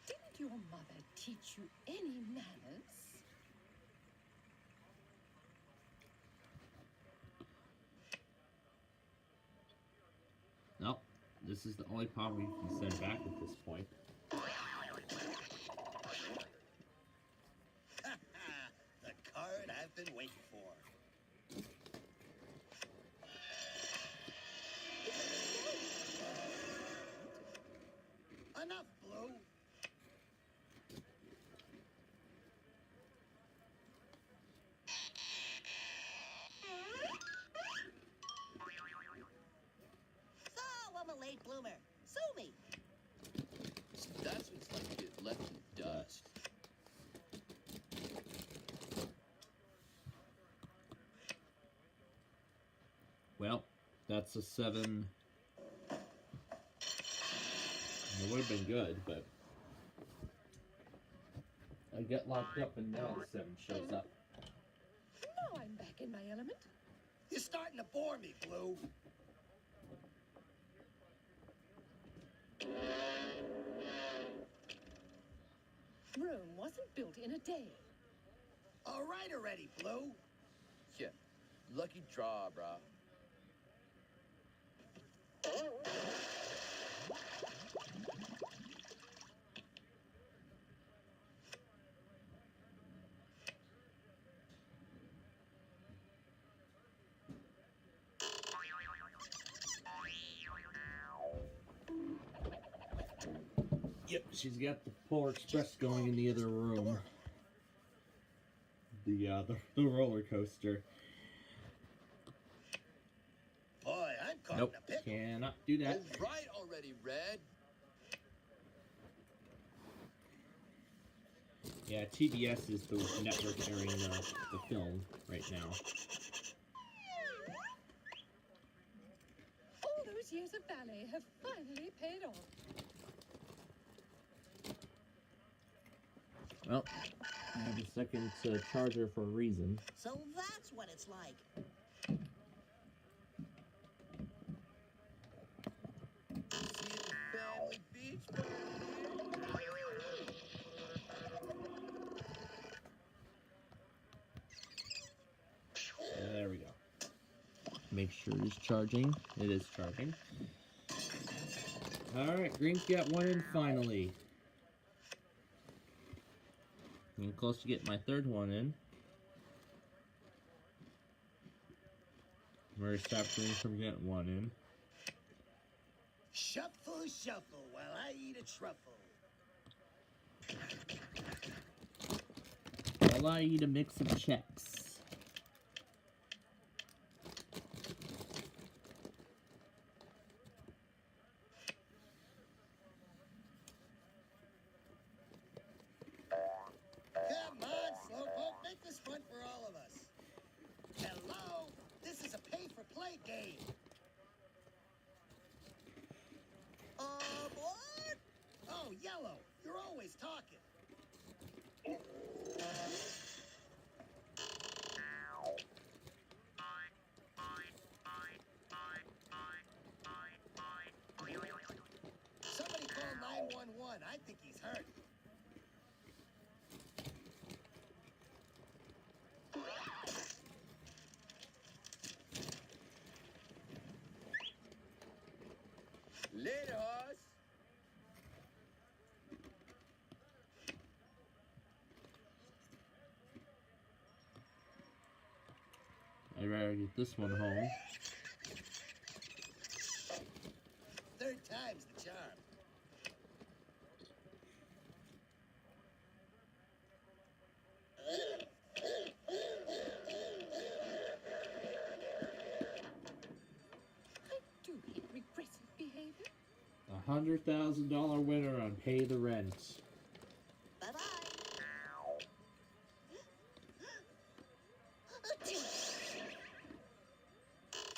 Speaker 2: Didn't your mother teach you any manners?
Speaker 1: Nope. This is the only pawn we can send back at this point.
Speaker 4: The card I've been waiting for. Enough, Blue.
Speaker 5: So, I'm a late bloomer. Sue me.
Speaker 3: That's what it's like to get left in dust.
Speaker 1: Well, that's a 7. It would have been good, but I get locked up and now the 7 shows up.
Speaker 2: Now I'm back in my element.
Speaker 4: You're starting to bore me, Blue.
Speaker 2: Rome wasn't built in a day.
Speaker 4: All right already, Blue.
Speaker 3: Yeah, lucky draw, brah.
Speaker 1: Yep, she's got the Polar Express going in the other room. The roller coaster.
Speaker 4: Boy, I'm caught
Speaker 1: Nope,
Speaker 4: in a pickle.
Speaker 1: cannot do that.
Speaker 3: All right already, Red.
Speaker 1: Yeah, TBS is the network airing the film right now.
Speaker 2: All those years of ballet have finally paid off.
Speaker 1: Well, I have a second charger for a reason.
Speaker 5: So that's what it's like.
Speaker 1: Make sure it's charging. It is charging. Alright, Green's got one in finally. I'm close to getting my third one in. I'm gonna stop Green from getting one in.
Speaker 4: Shuffle, shuffle, while I eat a truffle.
Speaker 1: I'll allow you to mix some checks.
Speaker 4: Come on, Slowpoke, make this fun for all of us. Hello? This is a pay-for-play game.
Speaker 5: Aboard!
Speaker 4: Oh, Yellow, you're always talking. Somebody call 911. I think he's hurt.
Speaker 3: Later, horse.
Speaker 1: I'd rather get this one home.
Speaker 4: Third time's the charm.
Speaker 2: I do hate regressive behavior.
Speaker 1: $100,000 winner on Pay the Rent.
Speaker 5: Bye-bye.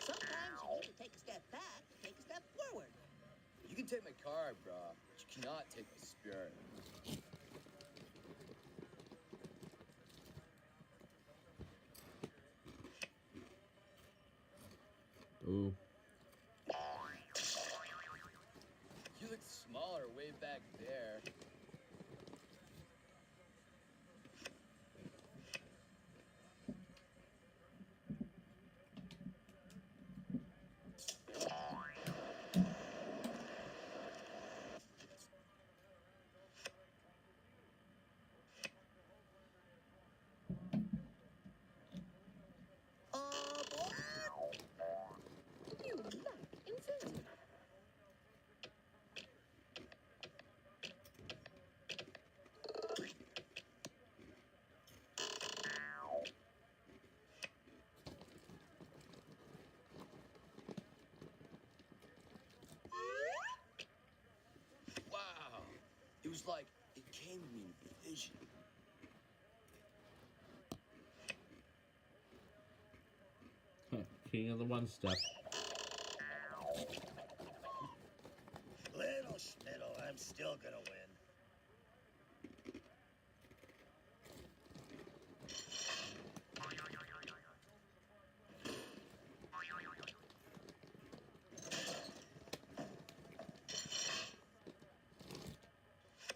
Speaker 5: Sometimes you need to take a step back to take a step forward.
Speaker 3: You can take my car, bro, but you cannot take my spirit.
Speaker 1: Ooh.
Speaker 3: You look smaller way back there.
Speaker 5: Aboard!
Speaker 2: You lack incentive.
Speaker 3: Wow. It was like it came to me in a vision.
Speaker 1: King of the one step.
Speaker 4: Little schmiddle, I'm still gonna win.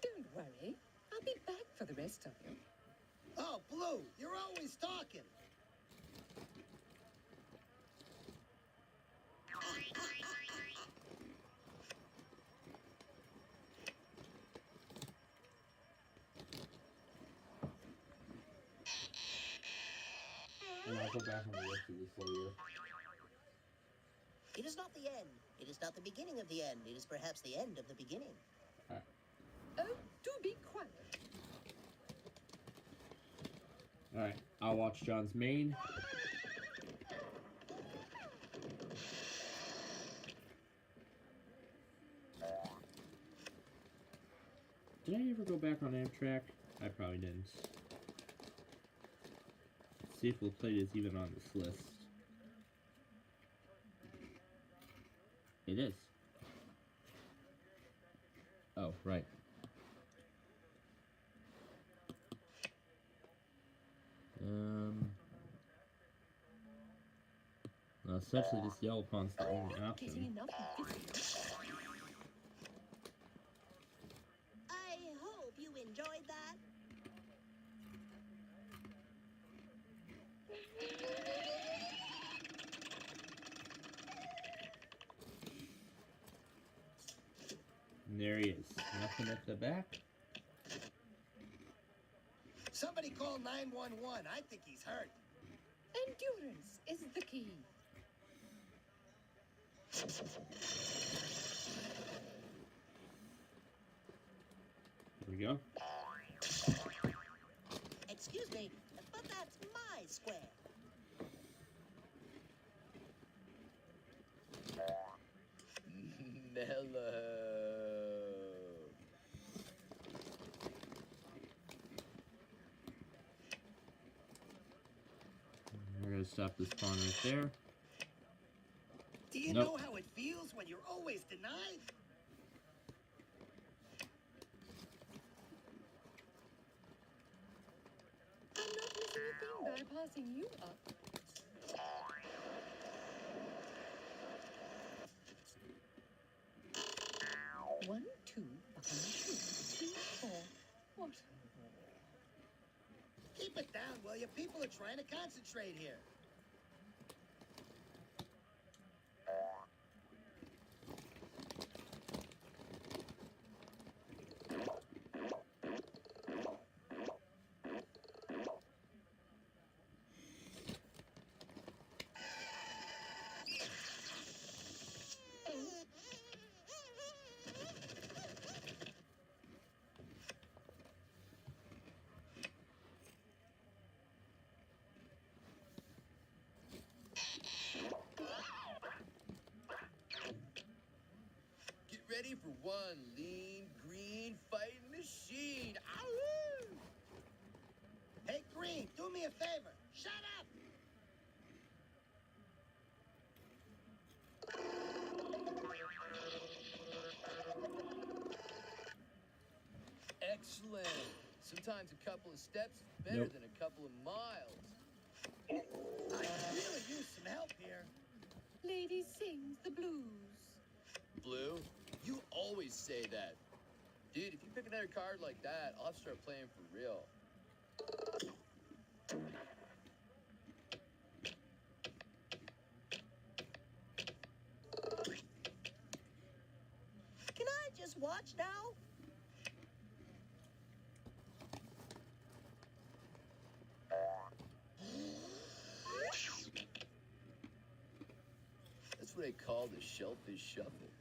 Speaker 2: Don't worry. I'll be back for the rest of you.
Speaker 4: Oh, Blue, you're always talking.
Speaker 1: And I'll go back on the rest of this later.
Speaker 5: It is not the end. It is not the beginning of the end. It is perhaps the end of the beginning.
Speaker 2: Oh, do be quiet.
Speaker 1: Alright, I'll watch John's main. Did I ever go back on Amtrak? I probably didn't. Let's see if we'll play this even on this list. It is. Oh, right. Well, essentially this yellow pawn's the only
Speaker 2: Getting
Speaker 1: option.
Speaker 2: enough of this.
Speaker 5: I hope you enjoyed that.
Speaker 1: And there he is. Nothing at the back.
Speaker 4: Somebody call 911. I think he's hurt.
Speaker 2: Endurance is the key.
Speaker 1: Here we go.
Speaker 5: Excuse me, but that's my square.
Speaker 3: Mellow.
Speaker 1: We're gonna stop this pawn right there.
Speaker 4: Do you
Speaker 1: Nope.
Speaker 4: know how it feels when you're always denied?
Speaker 2: I'm not missing a thing by passing you up. One, two, buckle two, three, four. What?
Speaker 4: Keep it down, will you? People are trying to concentrate here.
Speaker 3: Get ready for one lean, green fighting machine. Ow!
Speaker 4: Hey, Green, do me a favor. Shut up!
Speaker 3: Excellent. Sometimes a couple of steps is better
Speaker 1: Nope.
Speaker 3: than a couple of miles.
Speaker 4: I could really use some help here.
Speaker 2: Lady sings the blues.
Speaker 3: Blue, you always say that. Dude, if you pick another card like that, I'll have to start playing for real.
Speaker 5: Can I just watch now?
Speaker 3: That's what I call the shellfish shuffle.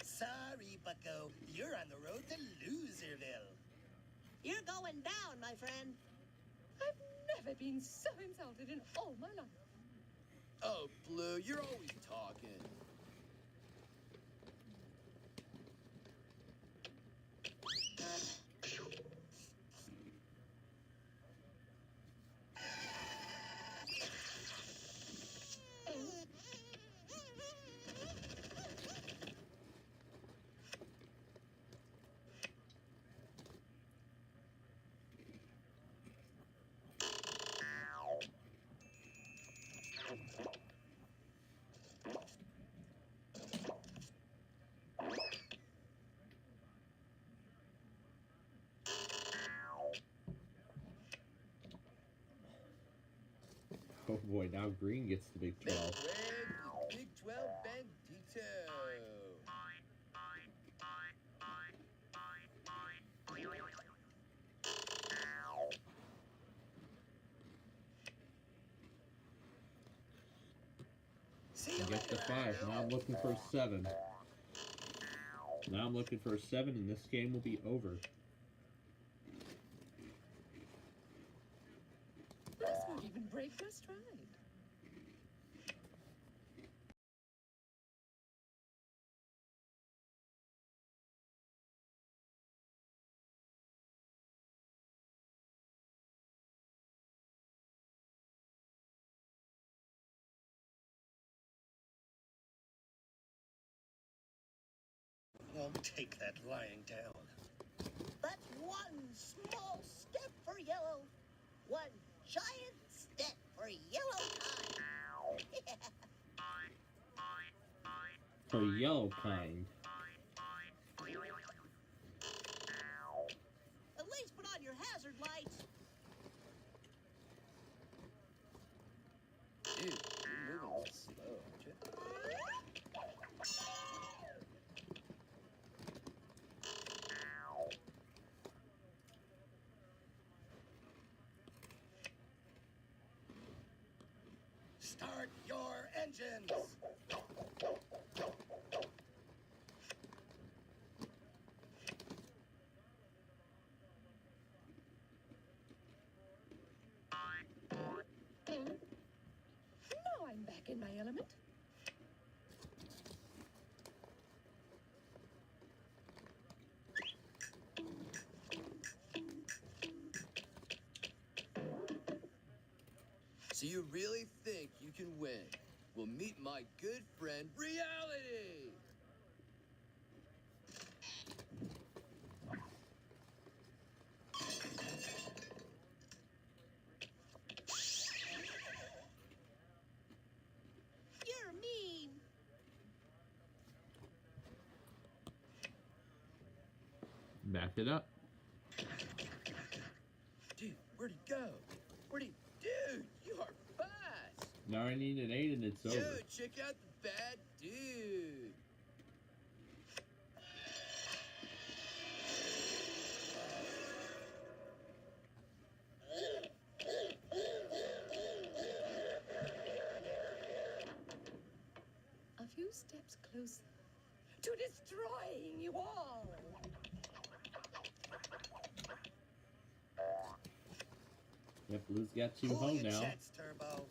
Speaker 4: Sorry, bucko. You're on the road to Loserville.
Speaker 5: You're going down, my friend.
Speaker 2: I've never been so insulted in all my life.
Speaker 3: Oh, Blue, you're always talking.
Speaker 1: Oh boy, now green gets the Big 12.
Speaker 3: Red with Big 12 Bandito.
Speaker 4: See you
Speaker 1: I get the
Speaker 4: later,
Speaker 1: 5.
Speaker 4: Asheville.
Speaker 1: Now I'm looking for a 7. Now I'm looking for a 7, and this game will be over.
Speaker 2: This won't even break my stride.
Speaker 4: Won't take that lying down.
Speaker 5: That's one small step for yellow. One giant step for yellow time.
Speaker 1: For yellow kind.
Speaker 5: At least put on your hazard lights.
Speaker 4: Start your engines.
Speaker 2: Now I'm back in my element.
Speaker 3: So you really think you can win? Well, meet my good friend, Reality!
Speaker 5: You're mean.
Speaker 1: Back it up.
Speaker 3: Dude, where'd he go? Dude, you are fast!
Speaker 1: Now I need an 8 and it's over.
Speaker 3: Dude, check out the bad dude!
Speaker 2: A few steps closer to destroying you all.
Speaker 1: Yep, Blue's got 2
Speaker 4: Hold
Speaker 1: home
Speaker 4: your
Speaker 1: now.
Speaker 4: jets, Turbo.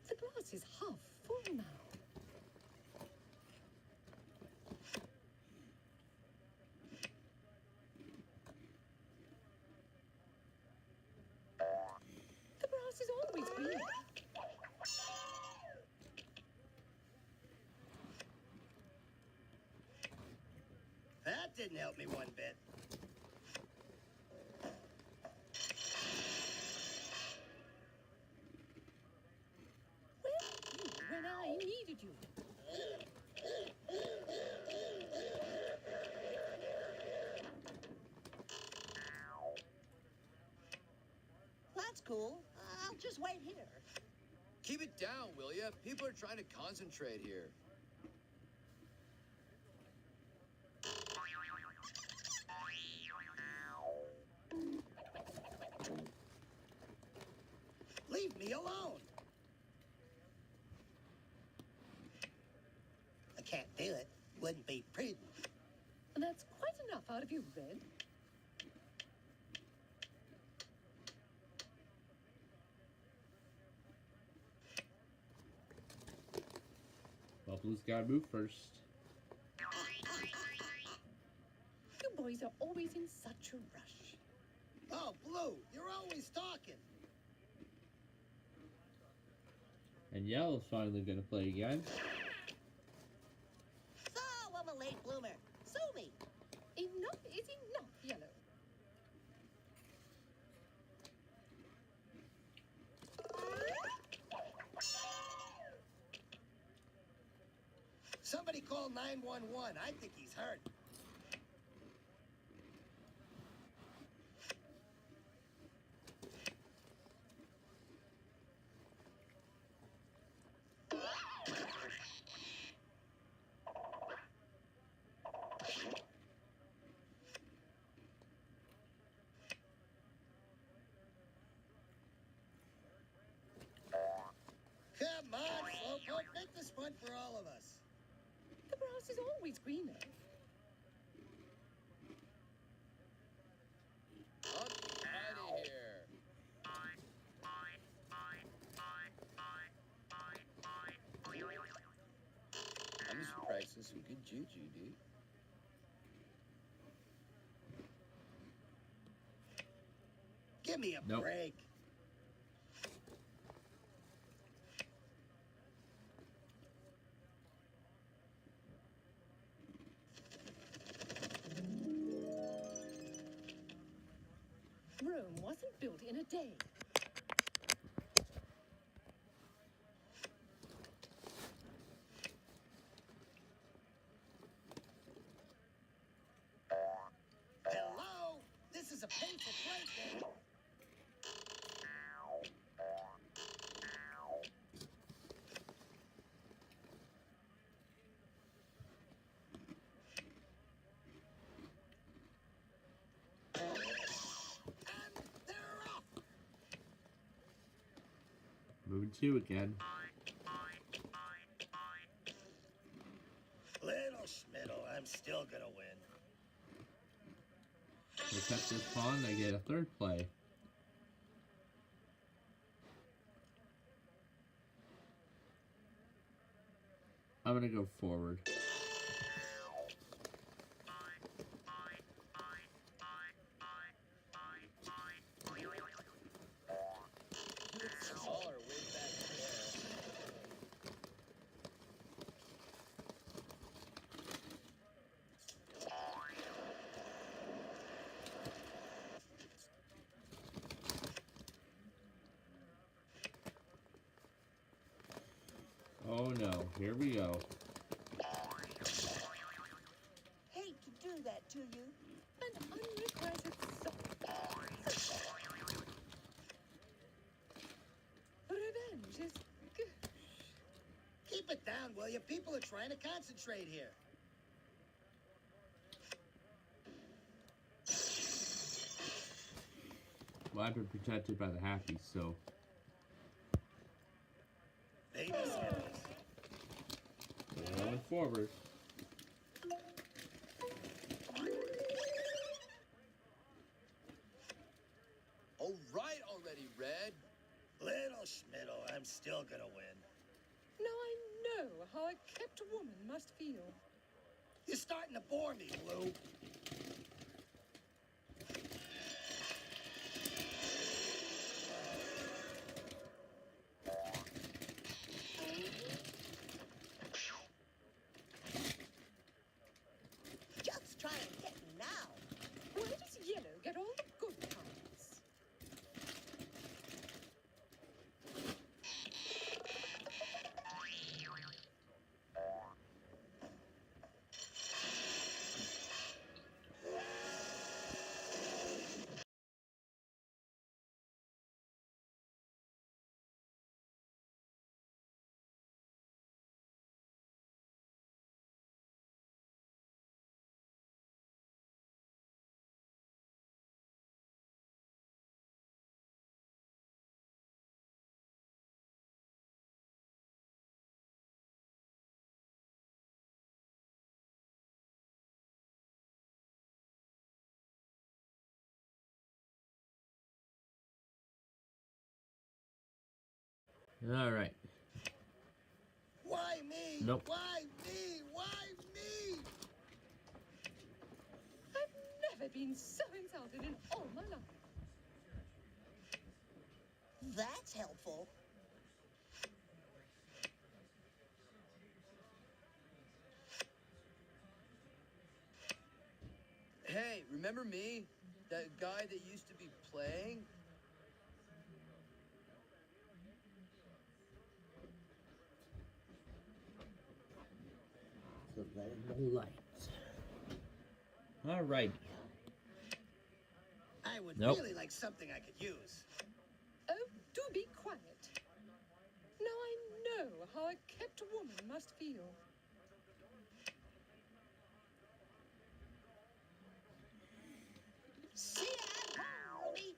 Speaker 2: The glass is half full now. The grass is always green.
Speaker 4: That didn't help me one bit.
Speaker 2: Where were you when I needed you?
Speaker 5: That's cool. I'll just wait here.
Speaker 3: Keep it down, will ya? People are trying to concentrate here.
Speaker 4: Leave me alone. I can't do it. Wouldn't be prudent.
Speaker 2: And that's quite enough out of you, Red.
Speaker 1: Well, Blue's gotta move first.
Speaker 2: You boys are always in such a rush.
Speaker 4: Oh, Blue, you're always talking.
Speaker 1: And Yellow's finally gonna play again.
Speaker 5: So, I'm a late bloomer. Sue me.
Speaker 2: Enough is enough, Yellow.
Speaker 4: Somebody call 911. I think he's hurt. Come on, Slowpoke. Make this fun for all of us.
Speaker 2: The grass is always greener.
Speaker 3: I'm out of here. I'm just practicing some good juju, dude.
Speaker 4: Give me a
Speaker 1: Nope.
Speaker 4: break.
Speaker 2: Rome wasn't built in a day.
Speaker 4: Hello? This is a painful play game. And they're off.
Speaker 1: Moving 2 again. I catch this pond, I get a third play. I'm gonna go forward.
Speaker 3: Smaller way back there.
Speaker 1: Oh no, here we go.
Speaker 5: Hate to do that to you.
Speaker 2: And unrequited revenge is good.
Speaker 4: Keep it down, will you? People are trying to concentrate here.
Speaker 1: Well, I've been protected by the Happies, so.
Speaker 4: Baby steps.
Speaker 1: Going forward.
Speaker 3: All right already, Red.
Speaker 4: Little Schmiddle, I'm still gonna win.
Speaker 2: Now I know how a kept woman must feel.
Speaker 4: You're starting to bore me, Blue.
Speaker 5: Just try and get me now.
Speaker 2: Why does Yellow get all the good parts?
Speaker 1: Alright.
Speaker 4: Why me?
Speaker 1: Nope.
Speaker 4: Why me? Why me?
Speaker 2: I've never been so insulted in all my life.
Speaker 5: That's helpful.
Speaker 3: Hey, remember me? That guy that used to be playing?
Speaker 1: So letting the lights. Alrighty.
Speaker 4: I would
Speaker 1: Nope.
Speaker 4: really like something I could use.
Speaker 2: Oh, do be quiet. Now I know how a kept woman must feel.
Speaker 5: See ya, homie.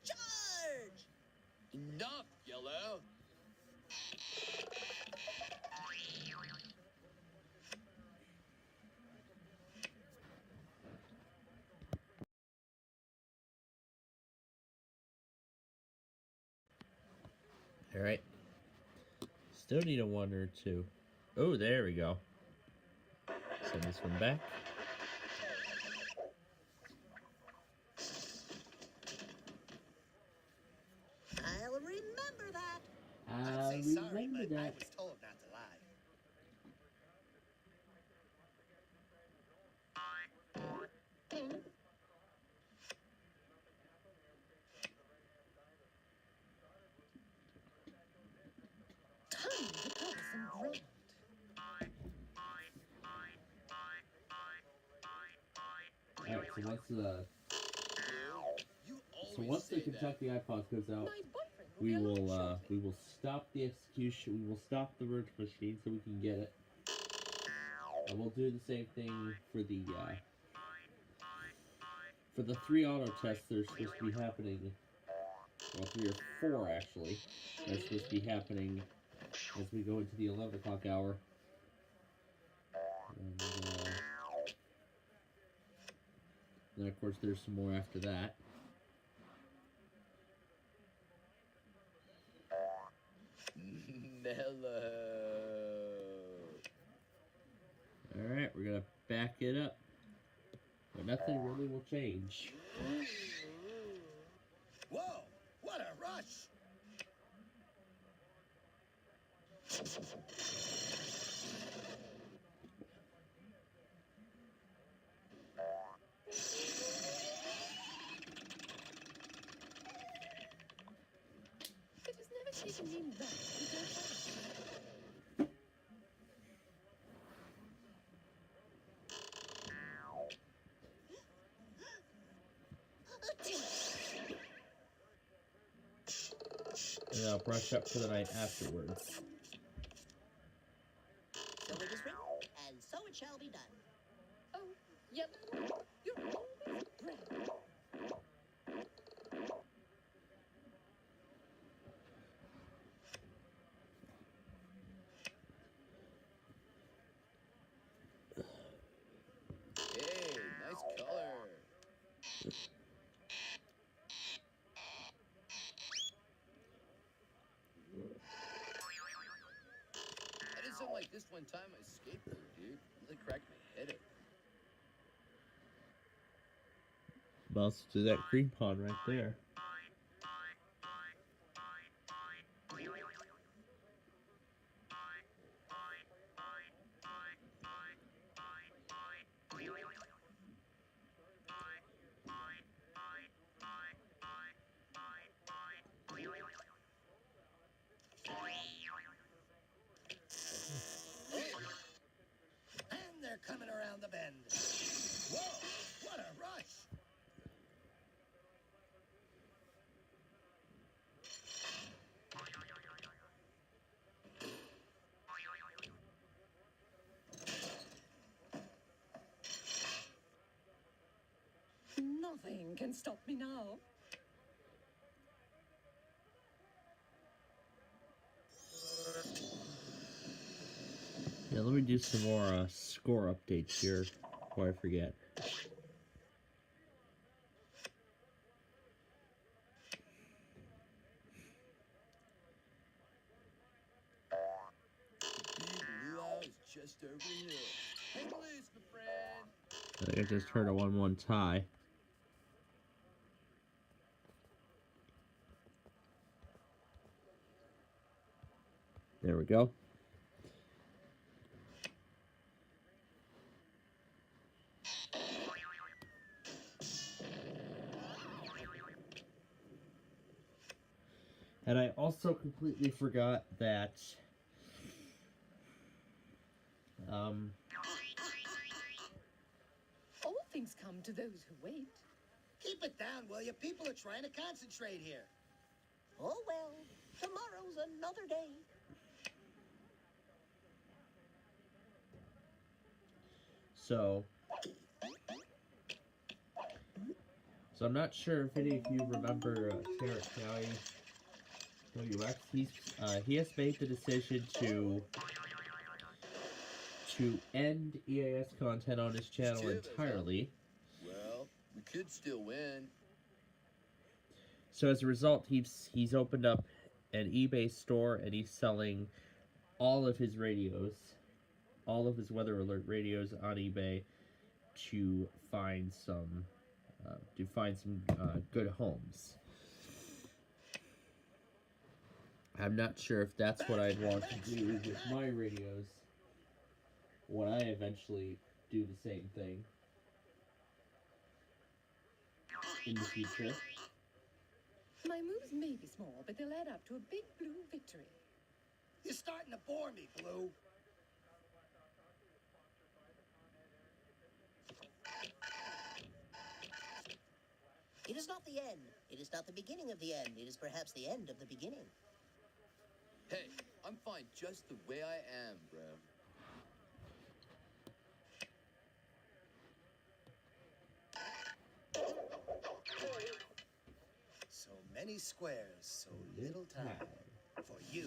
Speaker 5: Charge!
Speaker 3: Enough, Yellow.
Speaker 1: Alright. Still need a 1 or 2. Oh, there we go. Send this one back.
Speaker 5: I'll remember that.
Speaker 4: I'd say sorry, but I was told not to lie.
Speaker 2: Time to cover some ground.
Speaker 1: Alright, so once the
Speaker 3: You
Speaker 1: so
Speaker 3: always
Speaker 1: once the
Speaker 3: say that.
Speaker 1: Kentucky iPod goes out,
Speaker 2: My boyfriend will
Speaker 1: we
Speaker 2: be along
Speaker 1: will
Speaker 2: shortly.
Speaker 1: we will stop the execution. We will stop the merge machine so we can get it. And we'll do the same thing for the 3 auto tests that are supposed to be happening well, 3 or 4 actually, are supposed to be happening as we go into the 11 o'clock hour. And then, of course, there's some more after that.
Speaker 3: Mellow.
Speaker 1: Alright, we're going to back it up. But nothing really will change.
Speaker 4: Whoa, what a rush!
Speaker 2: It has never taken me long to go fast.
Speaker 1: And I'll brush up for the night afterwards.
Speaker 5: So it is written, and so it shall be done.
Speaker 2: Oh, yep. You're always brave.
Speaker 3: Hey, nice color. I did something like this one time I skateboarded, dude. Really cracked my head up.
Speaker 1: Well, let's do that green pond right there.
Speaker 4: And they're coming around the bend. Whoa, what a rush!
Speaker 2: Nothing can stop me now.
Speaker 1: Yeah, let me do some more score updates here before I forget.
Speaker 3: Big luau is just over the hill. Hang loose, my friend.
Speaker 1: I think I just heard a 1-1 tie. There we go. And I also completely forgot that
Speaker 2: All things come to those who wait.
Speaker 4: Keep it down, will you? People are trying to concentrate here.
Speaker 5: Oh well, tomorrow's another day.
Speaker 1: so I'm not sure if any of you remember Tarek County WX. He has made the decision to end EAS content on his channel entirely.
Speaker 3: Well, we could still win.
Speaker 1: So as a result, he's opened up an eBay store and he's selling all of his radios, all of his weather alert radios on eBay to find some good homes. I'm not sure if that's what I'd want to do with my radios when I eventually do the same thing in the future.
Speaker 2: My moves may be small, but they'll add up to a big blue victory.
Speaker 4: You're starting to bore me, Blue.
Speaker 5: It is not the end. It is not the beginning of the end. It is perhaps the end of the beginning.
Speaker 3: Hey, I'm fine just the way I am, bro.
Speaker 4: So many squares, so little time for you.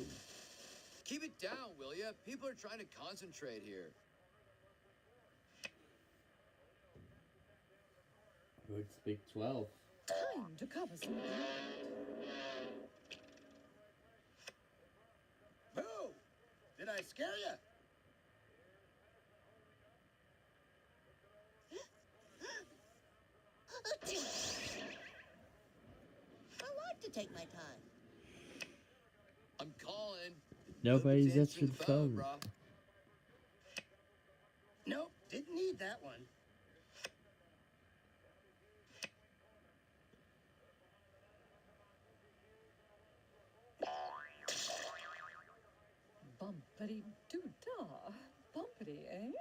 Speaker 3: Keep it down, will ya? People are trying to concentrate here.
Speaker 1: It's Big 12.
Speaker 2: Time to cover some ground.
Speaker 4: Boo! Did I scare you?
Speaker 5: I like to take my time.
Speaker 3: I'm calling.
Speaker 1: Nobody's
Speaker 3: answering
Speaker 1: answered the phone.
Speaker 3: brah.
Speaker 4: Nope, didn't need that one.
Speaker 2: Bumpity-doo-dah. Bumpity, eh?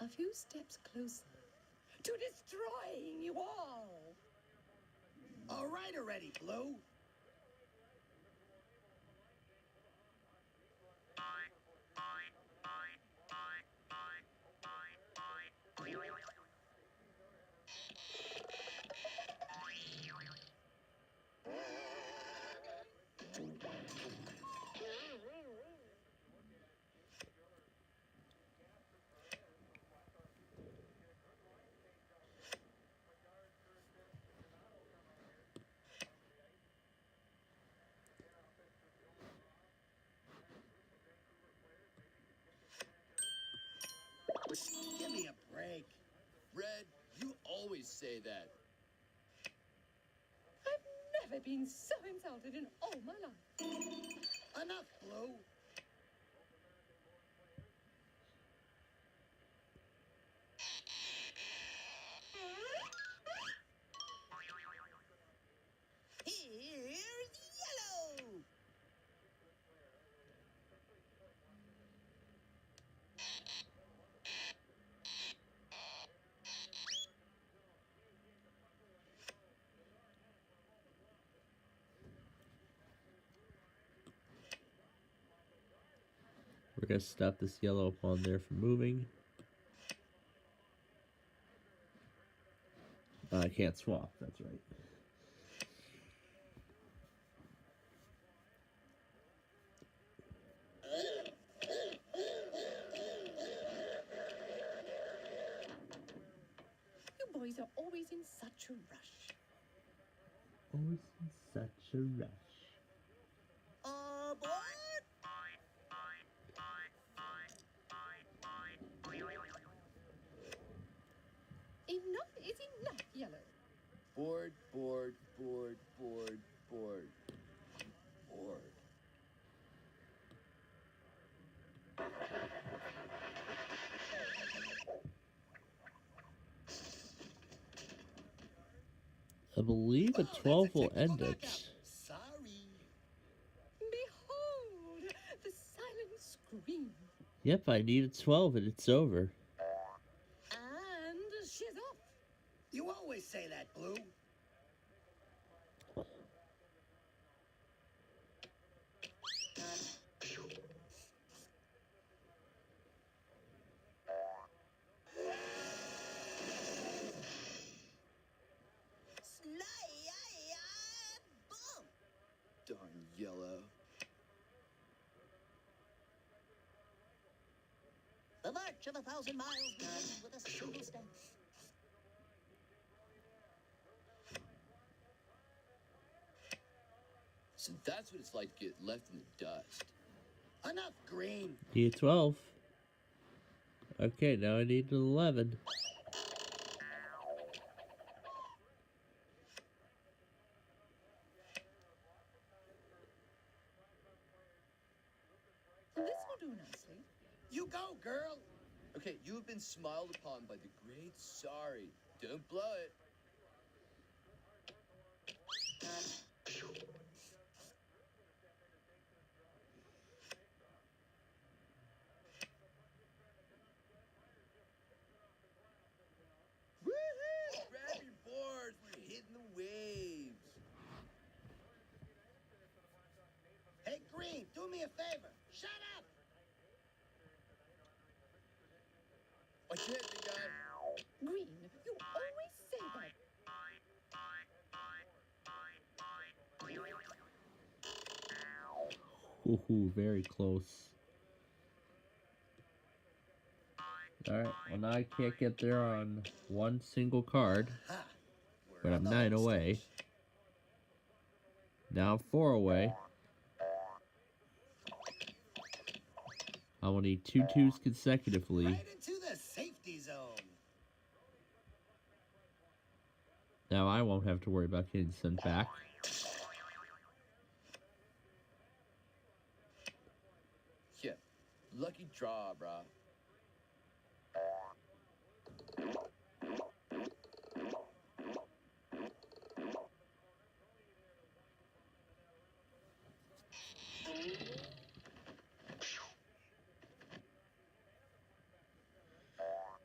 Speaker 2: A few steps closer to destroying you all.
Speaker 4: All right already, Blue. Give me a break.
Speaker 3: Red, you always say that.
Speaker 2: I've never been so insulted in all my life.
Speaker 4: Enough, Blue.
Speaker 5: Here's yellow.
Speaker 1: We're going to stop this yellow pawn there from moving. I can't swap, that's right.
Speaker 2: You boys are always in such a rush.
Speaker 1: Always in such a rush.
Speaker 5: Aboard.
Speaker 2: Enough is enough, yellow.
Speaker 3: Board, board, board, board, board. Board.
Speaker 1: I believe a
Speaker 4: Well, that's
Speaker 1: 12 will
Speaker 4: technical
Speaker 1: end it.
Speaker 4: knockout. Sorry.
Speaker 2: Behold the silent scream.
Speaker 1: Yep, I need a 12 and it's over.
Speaker 2: And she's off.
Speaker 4: You always say that, Blue.
Speaker 5: Boom.
Speaker 3: Darn yellow.
Speaker 5: The march of 1,000 miles begins with a single step.
Speaker 3: So that's what it's like to get left in the dust.
Speaker 4: Enough green.
Speaker 1: Need a 12. Okay, now I need an 11.
Speaker 2: This will do nicely.
Speaker 4: You go, girl.
Speaker 3: Okay, you have been smiled upon by the great sorry. Don't blow it. Woohoo! Grab your boards. We're hitting the waves.
Speaker 4: Hey, Green, do me a favor. Shut up.
Speaker 3: I can't
Speaker 1: Ooh, very close. Alright, well now I can't get there on one single card,
Speaker 4: Ha! We're
Speaker 1: but
Speaker 4: on
Speaker 1: I'm
Speaker 4: the
Speaker 1: 9
Speaker 4: home
Speaker 1: away.
Speaker 4: stretch.
Speaker 1: Now I'm 4 away. I will need 2 twos consecutively.
Speaker 4: Right into the safety zone.
Speaker 1: Now I won't have to worry about getting sent back.
Speaker 3: Yeah, lucky draw, brah.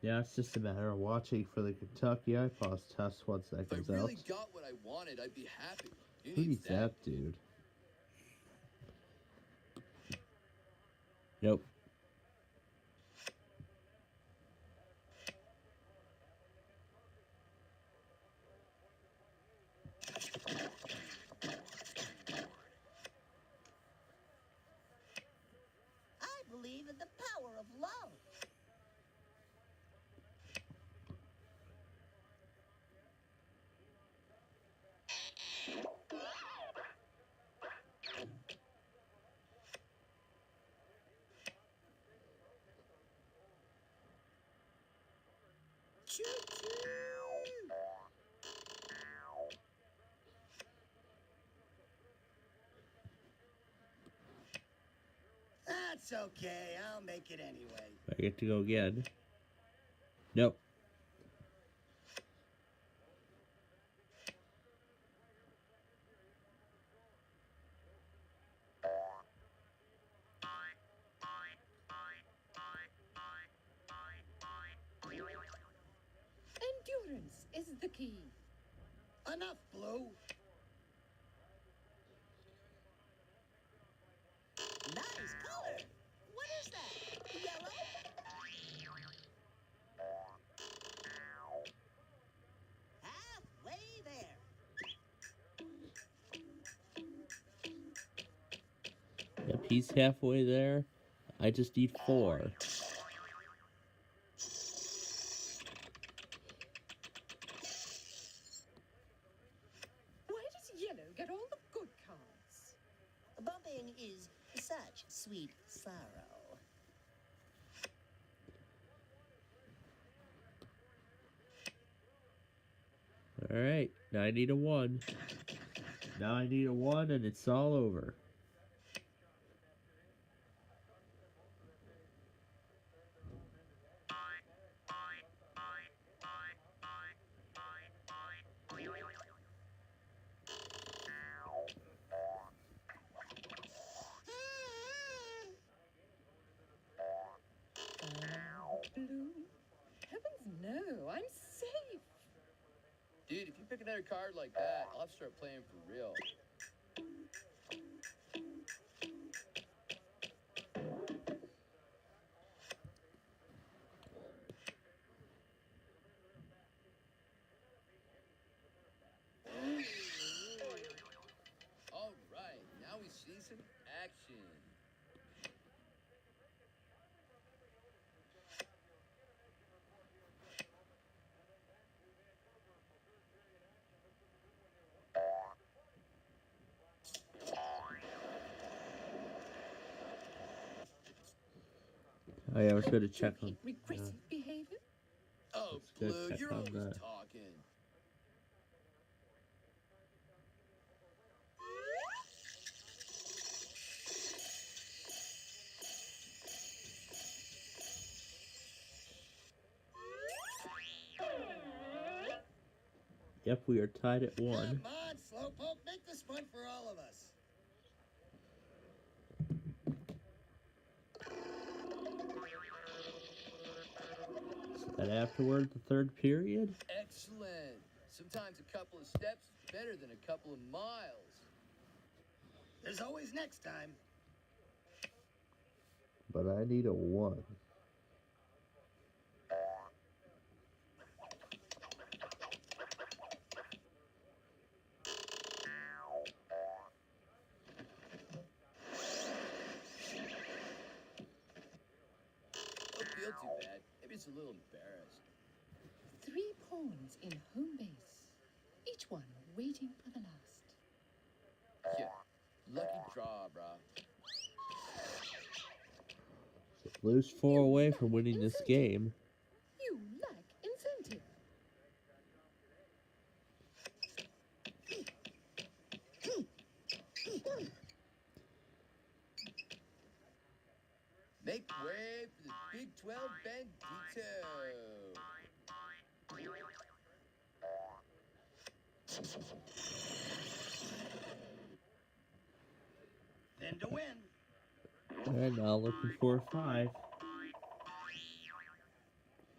Speaker 1: Yeah, it's just a matter of watching for the Kentucky iPOS test once that
Speaker 3: If I
Speaker 1: comes
Speaker 3: really
Speaker 1: out.
Speaker 3: got what I wanted, I'd be happy. Who
Speaker 1: Who needs that, dude? Nope.
Speaker 5: I believe in the power of love.
Speaker 4: That's okay. I'll make it anyway.
Speaker 1: I get to go again. Nope.
Speaker 2: Endurance is the key.
Speaker 4: Enough, Blue.
Speaker 5: Nice color. What is that? Yellow? Halfway there.
Speaker 1: Yep, he's halfway there. I just need 4.
Speaker 2: Why does yellow get all the good cards?
Speaker 5: Bumping is such sweet sorrow.
Speaker 1: Alright, now I need a 1. Now I need a 1 and it's all over.
Speaker 2: Blue? Heavens no, I'm safe.
Speaker 3: Dude, if you pick another card like that, I'll have to start playing for real. All right, now we see some action.
Speaker 1: I was going to check on.
Speaker 2: Regressive behavior?
Speaker 3: Oh,
Speaker 1: Let's go
Speaker 3: Blue,
Speaker 1: check
Speaker 3: you're
Speaker 1: on
Speaker 3: always
Speaker 1: that.
Speaker 3: talking.
Speaker 1: Yep, we are tied at 1.
Speaker 4: Come on, Slowpoke. Make this fun for all of us.
Speaker 1: And afterward, the third period.
Speaker 3: Excellent. Sometimes a couple of steps is better than a couple of miles.
Speaker 4: There's always next time.
Speaker 1: But I need a 1.
Speaker 3: a little embarrassed.
Speaker 2: 3 pawns in home base, each one waiting for the last.
Speaker 3: Yeah, lucky draw, brah.
Speaker 1: Blues 4 away from winning this game.
Speaker 2: You lack incentive.
Speaker 3: Make way for the Big 12 Bandito.
Speaker 4: Then to win.
Speaker 1: And now looking for 5.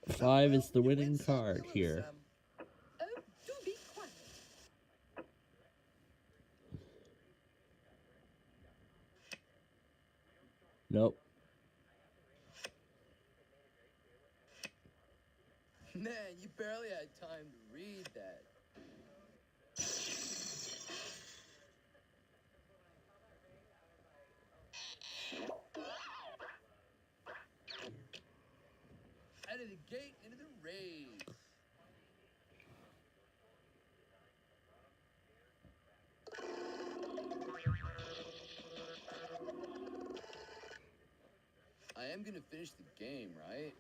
Speaker 1: 5 is the
Speaker 4: You win
Speaker 1: winning
Speaker 4: some, you
Speaker 1: card
Speaker 4: lose
Speaker 1: here.
Speaker 4: some.
Speaker 2: Oh, do be quiet.
Speaker 1: Nope.
Speaker 3: Man, you barely had time to read that. Out of the gate into the race. I am gonna finish the game, right?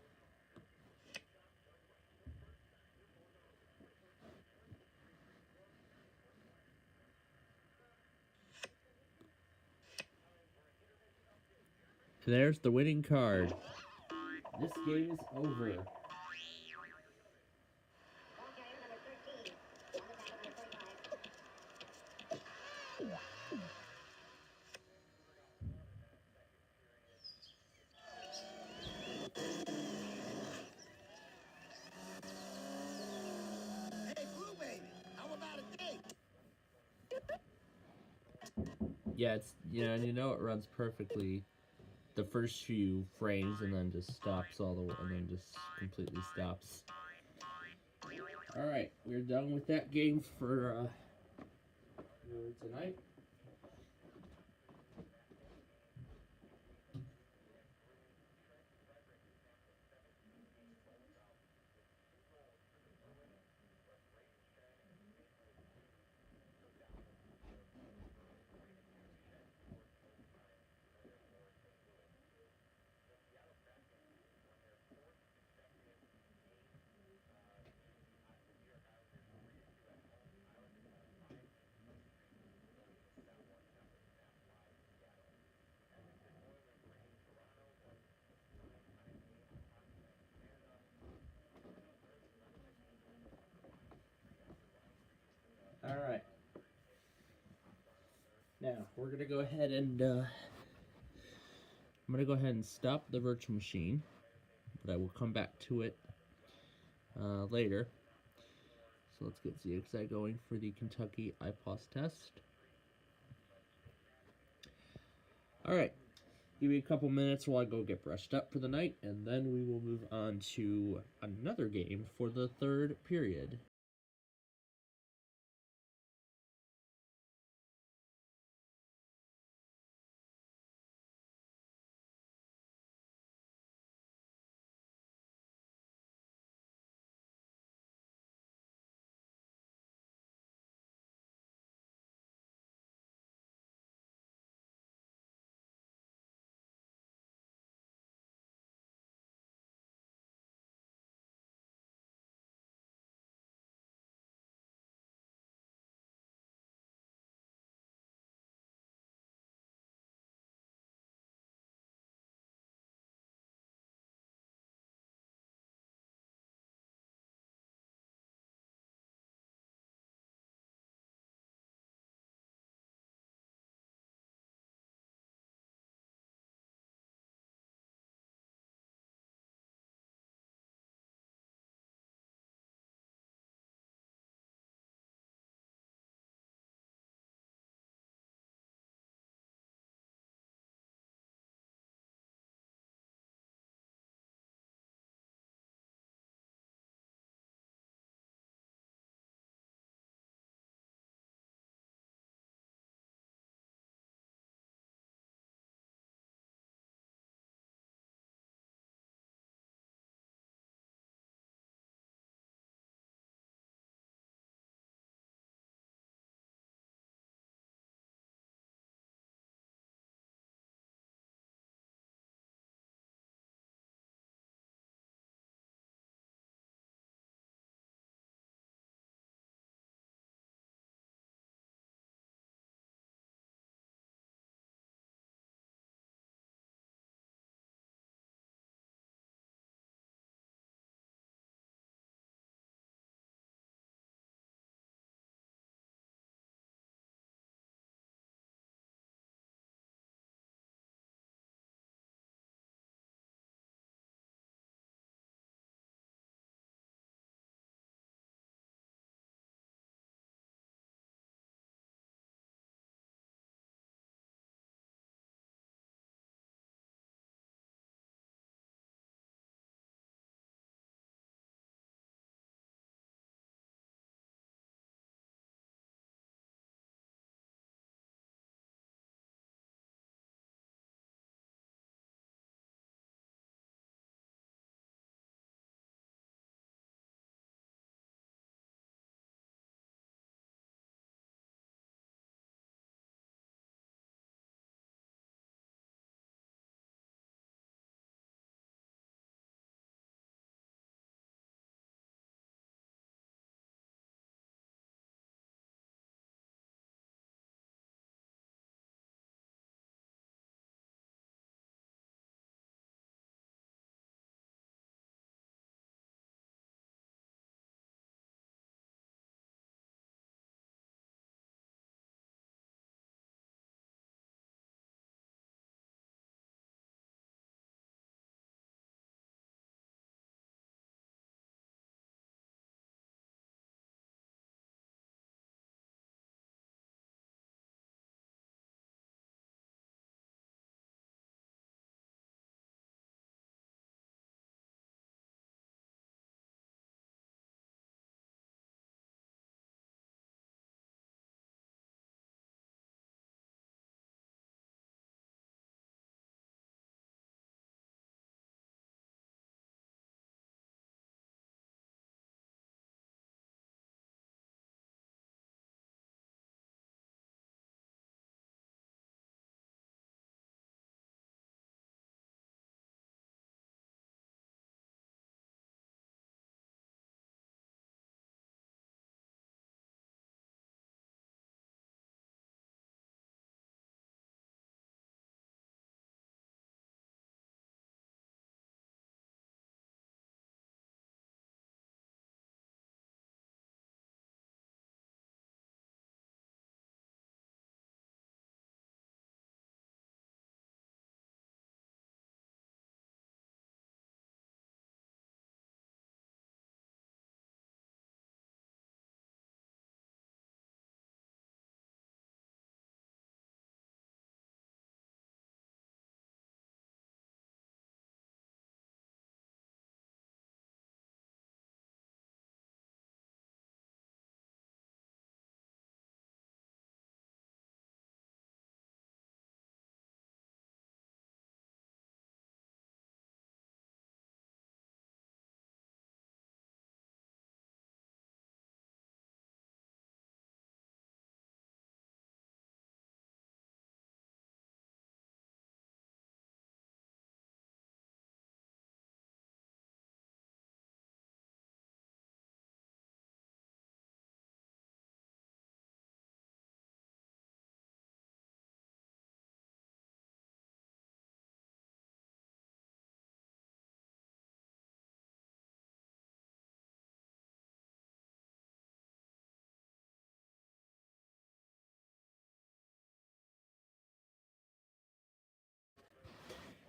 Speaker 1: There's the winning card. This game is over.
Speaker 4: Hey, Blue Baby, how about a date?
Speaker 1: Yeah, it's and it runs perfectly the first few frames and then just stops and then just completely stops. All right, we're done with that game for tonight. All right. Now we're gonna go ahead and I'm gonna go ahead and stop the virtual machine, but I will come back to it later. So let's get ZXI going for the Kentucky IPOS test. All right, give me a couple minutes while I go get brushed up for the night, and then we will move on to another game for the third period.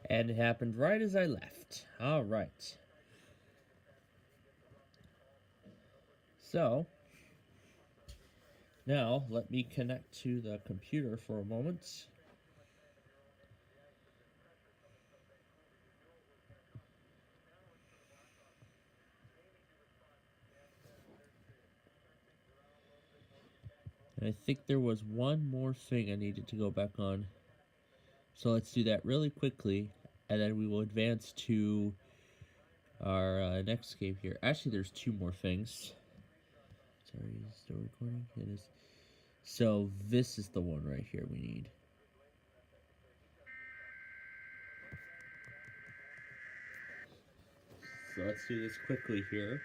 Speaker 1: And it happened right as I left. All right. So, now let me connect to the computer for a moment. And I think there was one more thing I needed to go back on. So let's do that really quickly, and then we will advance to our next game here. Actually, there's two more things. Sorry, is it still recording? It is. So this is the one right here we need. So let's do this quickly here.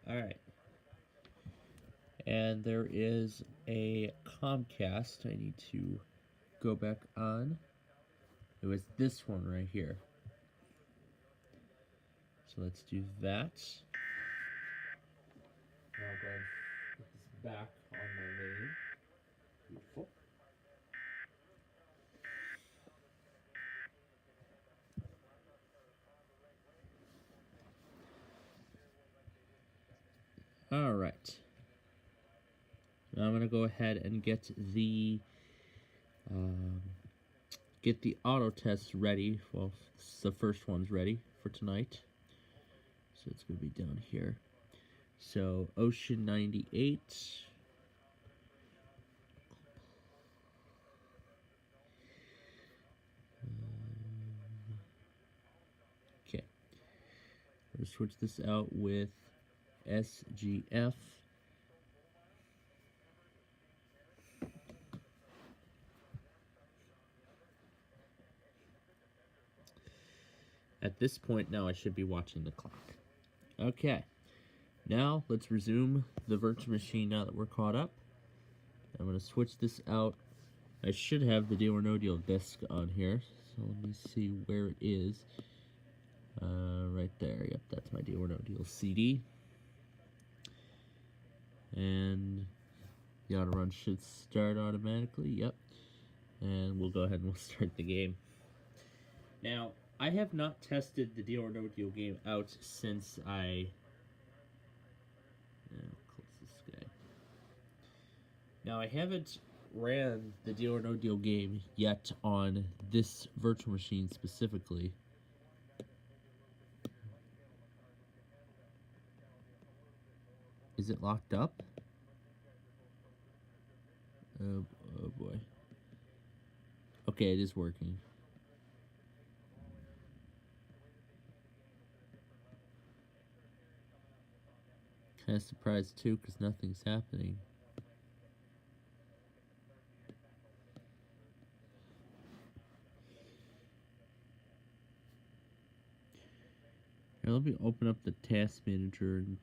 Speaker 1: Alright. And there is a Comcast I need to go back on. It was this one right here. So let's do that. Now I'll go ahead and put this back on my main. Beautiful. Alright. Now I'm going to go ahead and get the auto test ready. Well, the first one's ready for tonight. So it's going to be down here. So Ocean 98. Okay. We'll switch this out with SGF. At this point now I should be watching the clock. Okay. Now let's resume the virtual machine now that we're caught up. I'm going to switch this out. I should have the Deal or No Deal disc on here. So let me see where it is. Right there. Yep, that's my Deal or No Deal CD. And the auto run should start automatically. Yep. And we'll go ahead and we'll start the game. Now, I have not tested the Deal or No Deal game out since I... close this guy. Now, I haven't ran the Deal or No Deal game yet on this virtual machine specifically. Is it locked up? Oh boy. Okay, it is working. Kind of surprised too, because nothing's happening. Here, let me open up the task manager and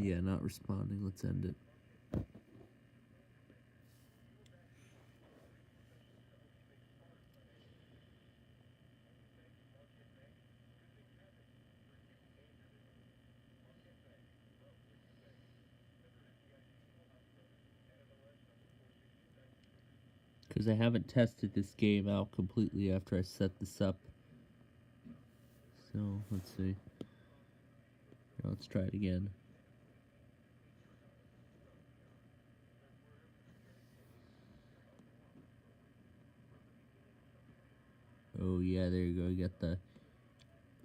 Speaker 1: yeah, not responding. Let's end it. Because I haven't tested this game out completely after I set this up. So, let's see. Here, let's try it again. Oh yeah, there you go. You got the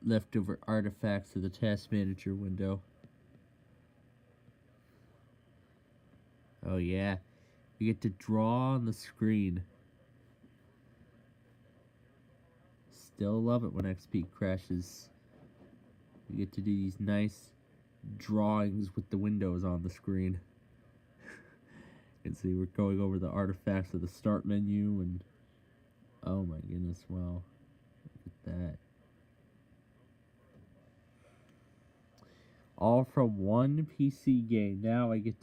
Speaker 1: leftover artifacts of the task manager window. Oh yeah. You get to draw on the screen. Still love it when XP crashes. You get to do these nice drawings with the windows on the screen. You can see we're going over the artifacts of the start menu and oh my goodness, wow. Look at that. All from one PC game. Now I get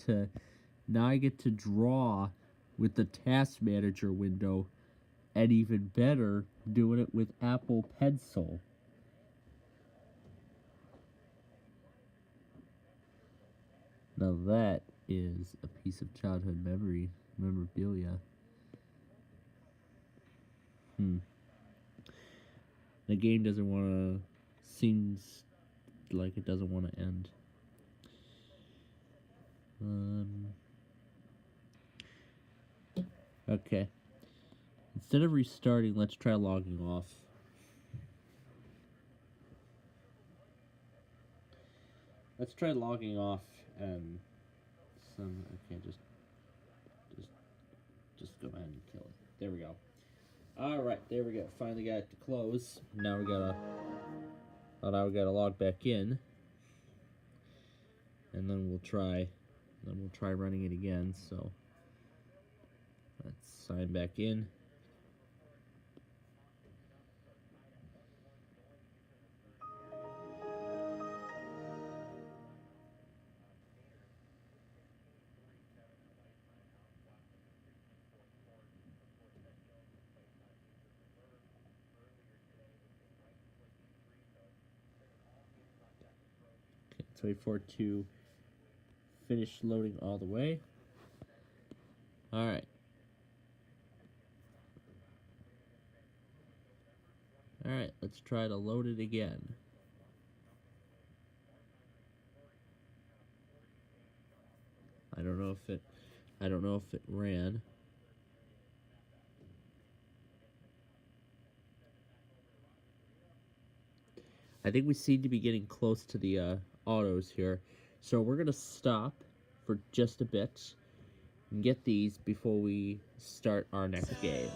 Speaker 1: to draw with the task manager window, and even better, doing it with Apple Pencil. Now that is a piece of childhood memorabilia. The game doesn't want to, seems like it doesn't want to end. Okay. Instead of restarting, let's try logging off. Let's try logging off and okay, just go ahead and kill it. There we go. Alright, there we go. Finally got it to close. Now we gotta log back in. And then we'll try running it again, so let's sign back in. Let's wait for it to finish loading all the way. Alright. Alright, let's try to load it again. I don't know if it ran. I think we seem to be getting close to the autos here. So we're gonna stop for just a bit and get these before we start our next game.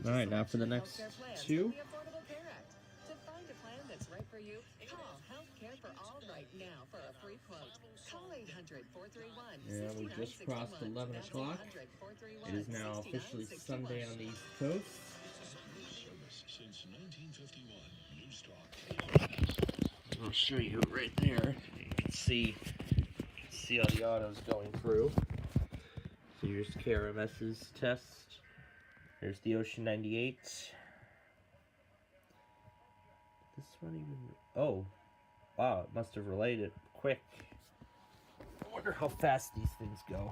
Speaker 1: All right, now for the next two.
Speaker 2: To find a plan that's right for you, call Healthcare for All right now for a free quote. Call 800-431-6961.
Speaker 1: Yeah, we just crossed 11 o'clock. It is now officially Sunday on the East Coast.
Speaker 7: Since 1951,
Speaker 1: I'll show you right there. You can see all the autos going through. So here's KRMS's test. There's the Ocean 98. This one even... Oh. Wow, it must have relayed it quick. wonder how fast these things go.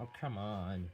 Speaker 1: Oh, come on.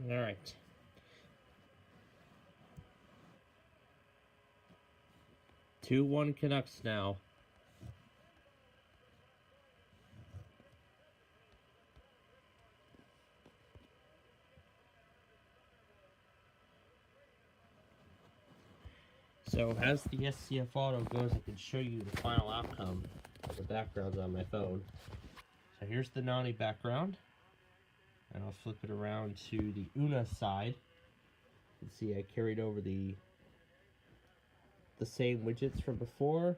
Speaker 1: All right. Two 1 Canucks now. So as the SCF auto goes, I can show you the final outcome. The background's on my phone. So here's the Nani background. And I'll flip it around to the Una side. You can see I carried over the same widgets from before.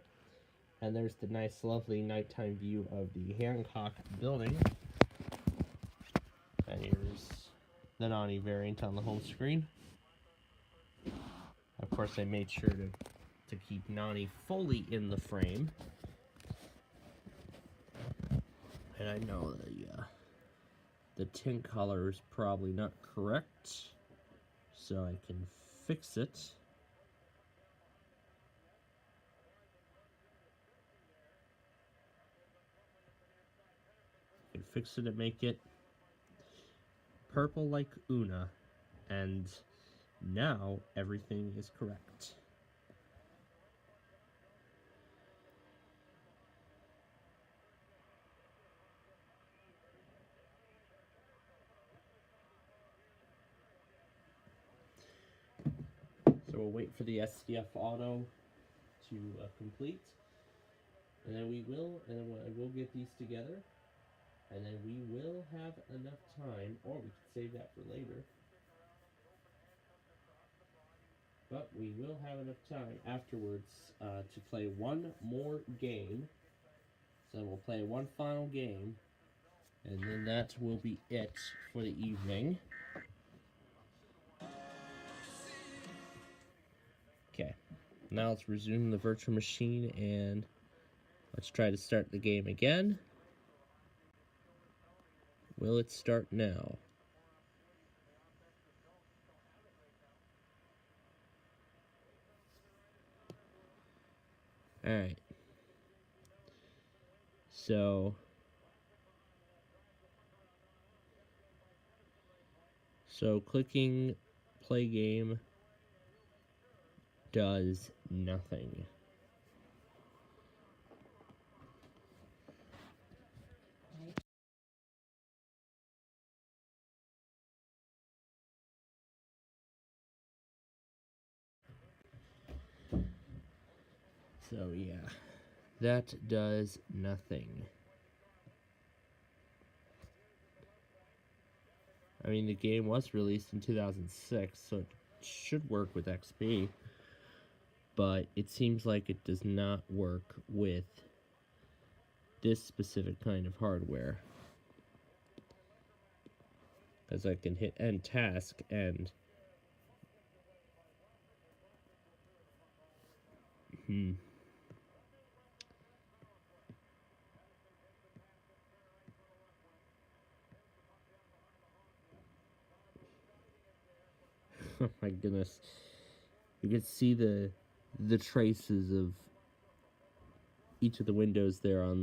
Speaker 1: And there's the nice, lovely nighttime view of the Hancock building. And here's the Nani variant on the home screen. Of course, I made sure to keep Nani fully in the frame. And I know the tint color is probably not correct, so I can fix it. I can fix it and make it purple like Una, and now everything is correct. So we'll wait for the SCF auto to complete, and then I will get these together, and then we will have enough time, or we could save that for later. But we will have enough time afterwards to play one more game. So we'll play one final game, and then that will be it for the evening. Okay, now let's resume the virtual machine and let's try to start the game again. Will it start now? Alright. So clicking play game does nothing. So yeah, that does nothing. I mean, the game was released in 2006, so it should work with XP. But it seems like it does not work with this specific kind of hardware. As I can hit end task and... Oh my goodness. You can see the traces of each of the windows there on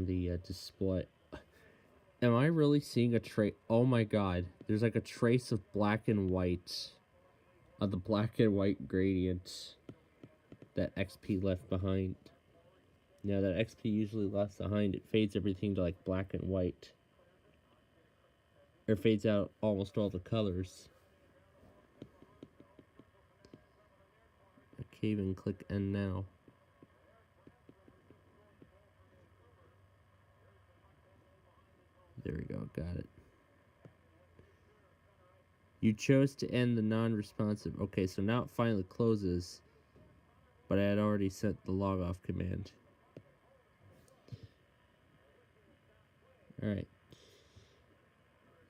Speaker 1: the display. Am I really seeing a trace? Oh my god. There's like a trace of black and white of the black and white gradient that XP left behind. Now that XP usually left behind, it fades everything to like black and white. Or fades out almost all the colors. I can't even click end now. There we go, got it. You chose to end the non-responsive. Okay, so now it finally closes, but I had already sent the log off command. Alright.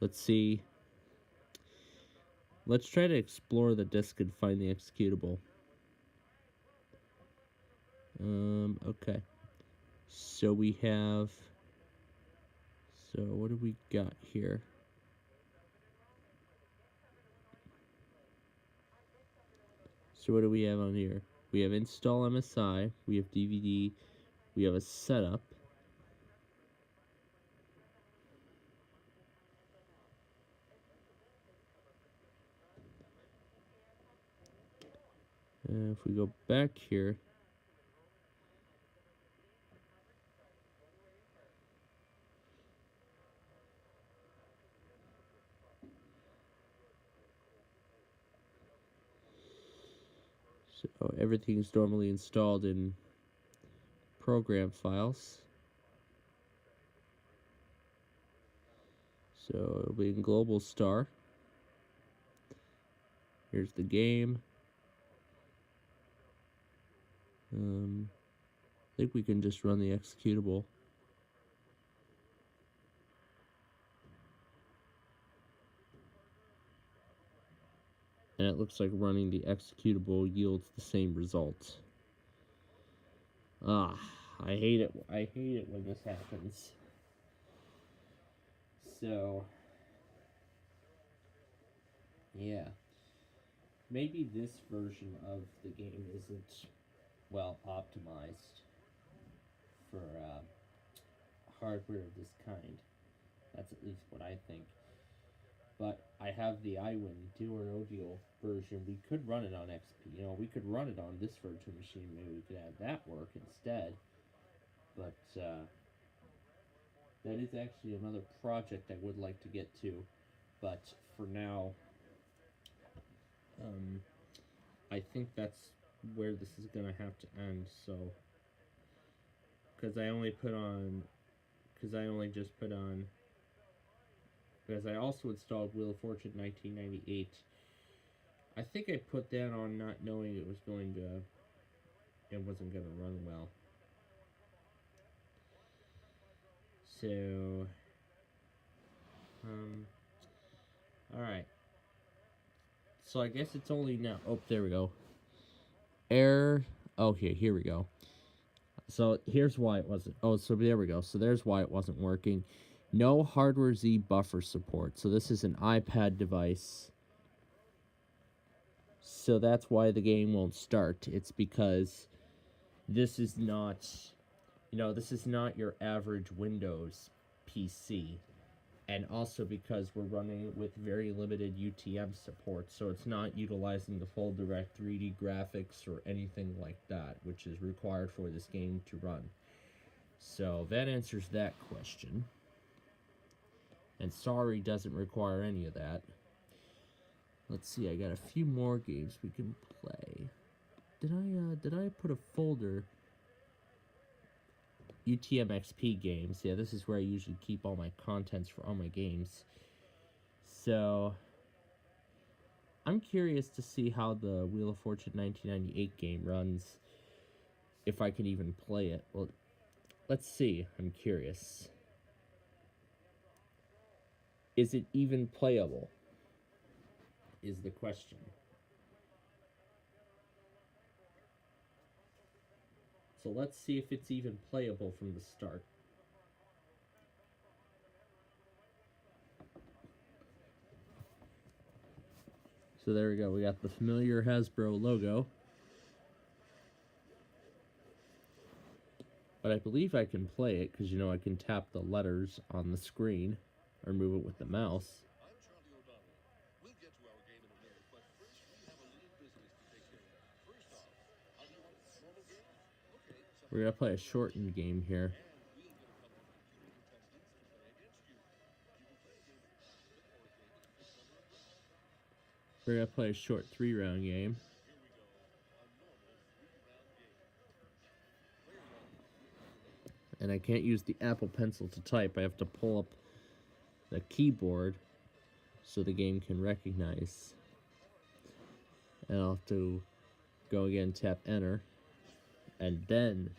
Speaker 1: Let's see. Let's try to explore the disk and find the executable. Okay. So we have... So what do we got here? So what do we have on here? We have install MSI, we have DVD, we have a setup. If we go back here, so everything is normally installed in program files. So it'll be in Global Star. Here's the game. I think we can just run the executable. And it looks like running the executable yields the same result. I hate it. I hate it when this happens. So, yeah. Maybe this version of the game isn't well optimized for hardware of this kind. That's at least what I think. But I have the iWin Deal or No Deal version. We could run it on XP. You know, we could run it on this virtual machine. Maybe we could have that work instead. But that is actually another project I would like to get to. But for now, I think that's where this is going to have to end. So, because I only just put on, because I also installed Wheel of Fortune 1998. I think I put that on not knowing it wasn't going to run well. So, alright. So I guess it's only now, oh, there we go. Error, oh, here we go. So here's why it wasn't, so there we go. So there's why it wasn't working. No hardware Z buffer support. So this is an iPad device. So that's why the game won't start. It's because this is not, this is not your average Windows PC. And also because we're running with very limited UTM support, so it's not utilizing the full direct 3D graphics or anything like that, which is required for this game to run. So that answers that question. And sorry doesn't require any of that. Let's see, I got a few more games we can play. Did I put a folder? UTM-XP games. Yeah, this is where I usually keep all my contents for all my games. So, I'm curious to see how the Wheel of Fortune 1998 game runs. If I can even play it. Well, let's see. I'm curious. Is it even playable? Is the question. So let's see if it's even playable from the start. So there we go. We got the familiar Hasbro logo. But I believe I can play it because, I can tap the letters on the screen or move it with the mouse.
Speaker 7: I'm Charlie O'Donnell. We'll get to our game in a minute, but first we have a little business to take care of. First off, how do you want it? Normal game? Okay.
Speaker 1: We're going to play a shortened game here.
Speaker 7: And we'll get a couple of future contestants to play against you. You can play a game of private or a game with a fixed number of rounds.
Speaker 1: We're going to play a short 3-round game.
Speaker 7: Here we go. A normal 3-round game. Player one.
Speaker 1: And I can't use the Apple Pencil to type. I have to pull up the keyboard so the game can recognize. And I'll have to go again, tap enter. And then,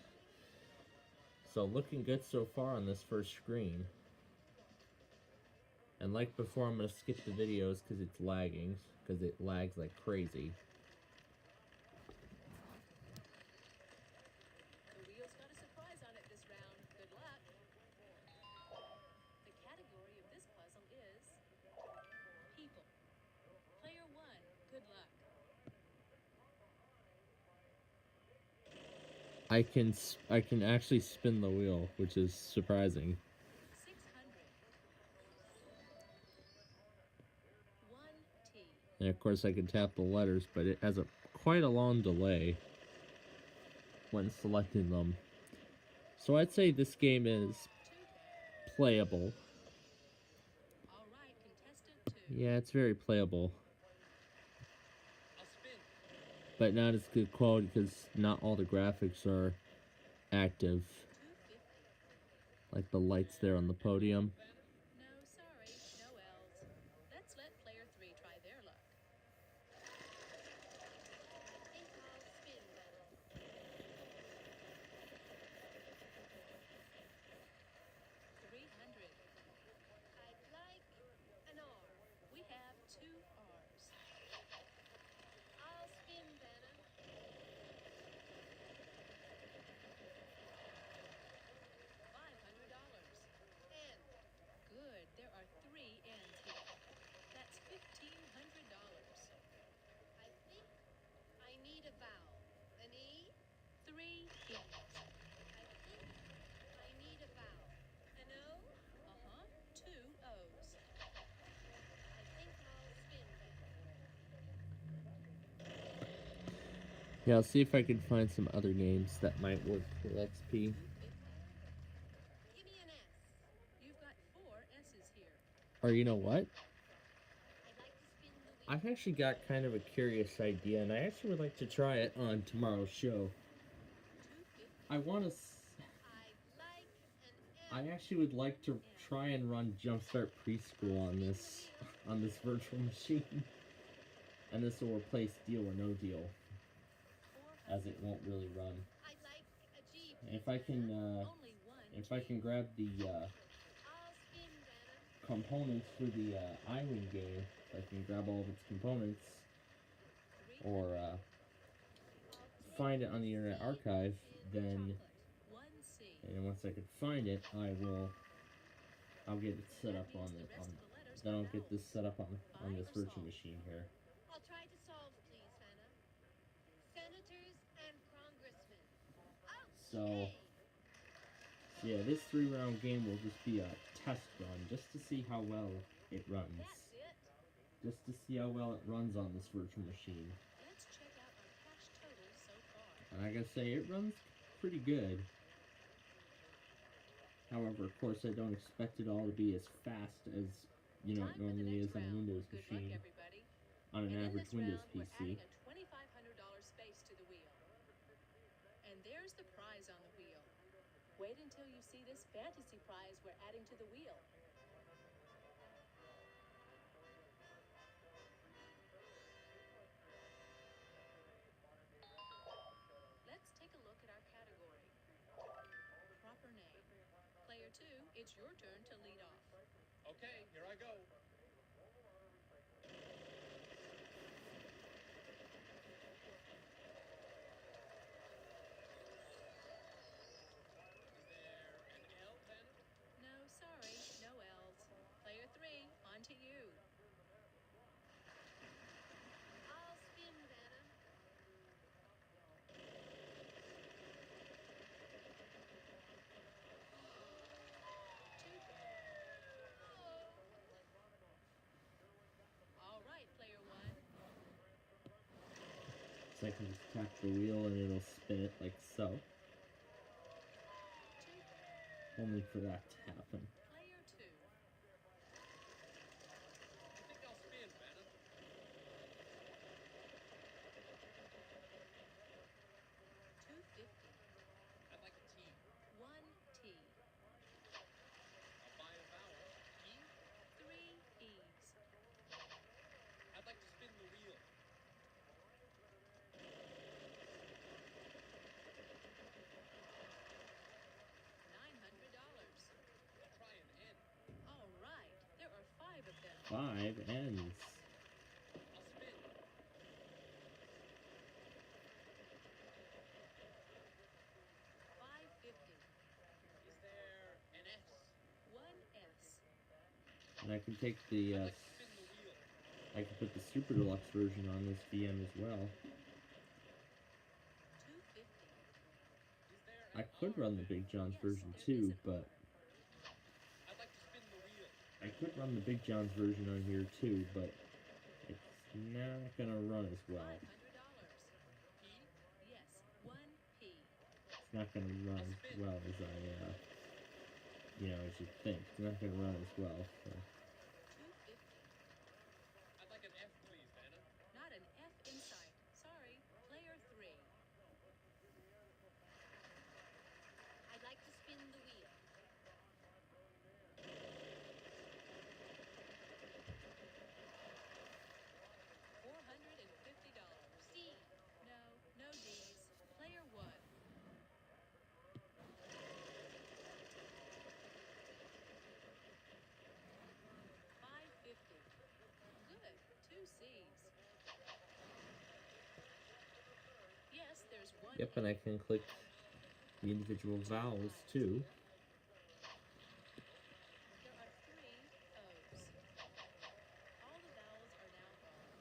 Speaker 1: so looking good so far on this first screen. And like before, I'm going to skip the videos because it's lagging, because it lags like crazy.
Speaker 2: The wheel's got a surprise on it this round. Good luck. The category of this puzzle is people. Player one, good luck.
Speaker 1: I can actually spin the wheel, which is surprising.
Speaker 2: 600. 1T.
Speaker 1: And of course I can tap the letters, but it has quite a long delay when selecting them. So I'd say this game is
Speaker 2: 2K.
Speaker 1: playable.
Speaker 2: All right, contestant two.
Speaker 1: Yeah, it's very playable,
Speaker 2: I'll spin.
Speaker 1: but not as good quality because not all the graphics are active,
Speaker 2: 250.
Speaker 1: like the lights there on the podium.
Speaker 2: No, sorry, no L's. Let's let player three try their luck. I think I'll spin better. 300. I'd like an R. We have two R's. I'll spin better. $500. N. Good. There are three N's here. That's $1,500. I think I need a vowel. An E? Three E's. I think I need a vowel. An O? Uh-huh. Two O's. I think I'll spin better.
Speaker 1: Yeah, I'll see if I can find some other names that might work for XP.
Speaker 2: Give me an S. You've got four S's here.
Speaker 1: Or you know what?
Speaker 2: I'd like to spin the wheel.
Speaker 1: I've actually got kind of a curious idea, and I actually would like to try it on tomorrow's show.
Speaker 2: 250.
Speaker 1: I want to.
Speaker 2: I'd like an
Speaker 1: I actually would like to try and run Jumpstart Preschool on this virtual machine, and this will replace Deal or No Deal, as it won't really run.
Speaker 2: I'd like a G.
Speaker 1: And if I can,
Speaker 2: Only one.
Speaker 1: grab the
Speaker 2: I'll spin better.
Speaker 1: components for the iWing game, if I can grab all of its components, or find it on the Internet Archive, then,
Speaker 2: Chocolate. 1C.
Speaker 1: and once I can find it, I'll get it set up on then I'll get this set up on this virtual machine here.
Speaker 2: I'll try to solve, please,
Speaker 1: So, yeah, this 3-round game will just be a test run, just to see how well it runs.
Speaker 2: That's it.
Speaker 1: Just to see how well it runs on this virtual machine.
Speaker 2: Let's check out our cash totals so far.
Speaker 1: And I gotta say, it runs pretty good. However, of course, I don't expect it all to be as fast as, you know, it
Speaker 2: Time for the
Speaker 1: normally is
Speaker 2: next
Speaker 1: on a
Speaker 2: round.
Speaker 1: Windows
Speaker 2: Good luck,
Speaker 1: machine,
Speaker 2: everybody.
Speaker 1: on an
Speaker 2: And in
Speaker 1: average
Speaker 2: this
Speaker 1: Windows
Speaker 2: round, we're
Speaker 1: PC.
Speaker 2: adding a $2,500 space to the wheel. And there's the prize on the wheel. Wait until you see this fantasy prize we're adding to the wheel. Let's take a look at our category. Proper name. Player 2, it's your turn to lead off.
Speaker 7: Okay, here I go. Is there an L, Vanna?
Speaker 2: No, sorry, no L's. Player 3, on to you.
Speaker 8: I'll spin, Vanna.
Speaker 2: All right, player 1.
Speaker 1: So I can just tap the wheel and it'll spin it like so. Only for that to happen.
Speaker 2: Player 2.
Speaker 7: I think I'll spin, Vanna.
Speaker 2: 250.
Speaker 7: I'd like a T.
Speaker 2: 1 T.
Speaker 7: I'll buy a vowel. E.
Speaker 2: 3 E's.
Speaker 7: I'd like to spin the wheel.
Speaker 2: 900.
Speaker 7: I'll try an N.
Speaker 2: All right, there are 5 of them.
Speaker 1: 5 N's.
Speaker 7: I'll spin.
Speaker 2: 550.
Speaker 7: Is there an S?
Speaker 2: 1 S.
Speaker 1: And I can take the,
Speaker 7: I'd like to spin the wheel.
Speaker 1: I can put the Super Deluxe version on this VM as well.
Speaker 2: 250.
Speaker 7: Is there
Speaker 1: I
Speaker 7: an
Speaker 1: could
Speaker 7: R,
Speaker 1: run the
Speaker 7: Vanna?
Speaker 1: Big John's
Speaker 2: Yes,
Speaker 1: version
Speaker 2: there
Speaker 1: too,
Speaker 2: is an
Speaker 1: but
Speaker 7: I'd like to spin the wheel.
Speaker 1: I could run the Big John's version on here too, but it's not gonna run as well.
Speaker 2: $500.
Speaker 7: P.
Speaker 2: Yes, 1 P.
Speaker 1: It's not gonna run as well as I, you know, as you'd think. It's not gonna run as well. So.
Speaker 2: 250.
Speaker 7: I'd like an F, please, Vanna.
Speaker 2: Not an F in sight. Sorry, player 3.
Speaker 8: I'd like to spin the wheel.
Speaker 2: 450.
Speaker 8: C.
Speaker 2: No, no D's. Player 1. $550. Good. 2 C's. Yes, there's 1
Speaker 1: Yep, and I can click the individual vowels too.
Speaker 2: There are 3 O's. All the vowels are now gone.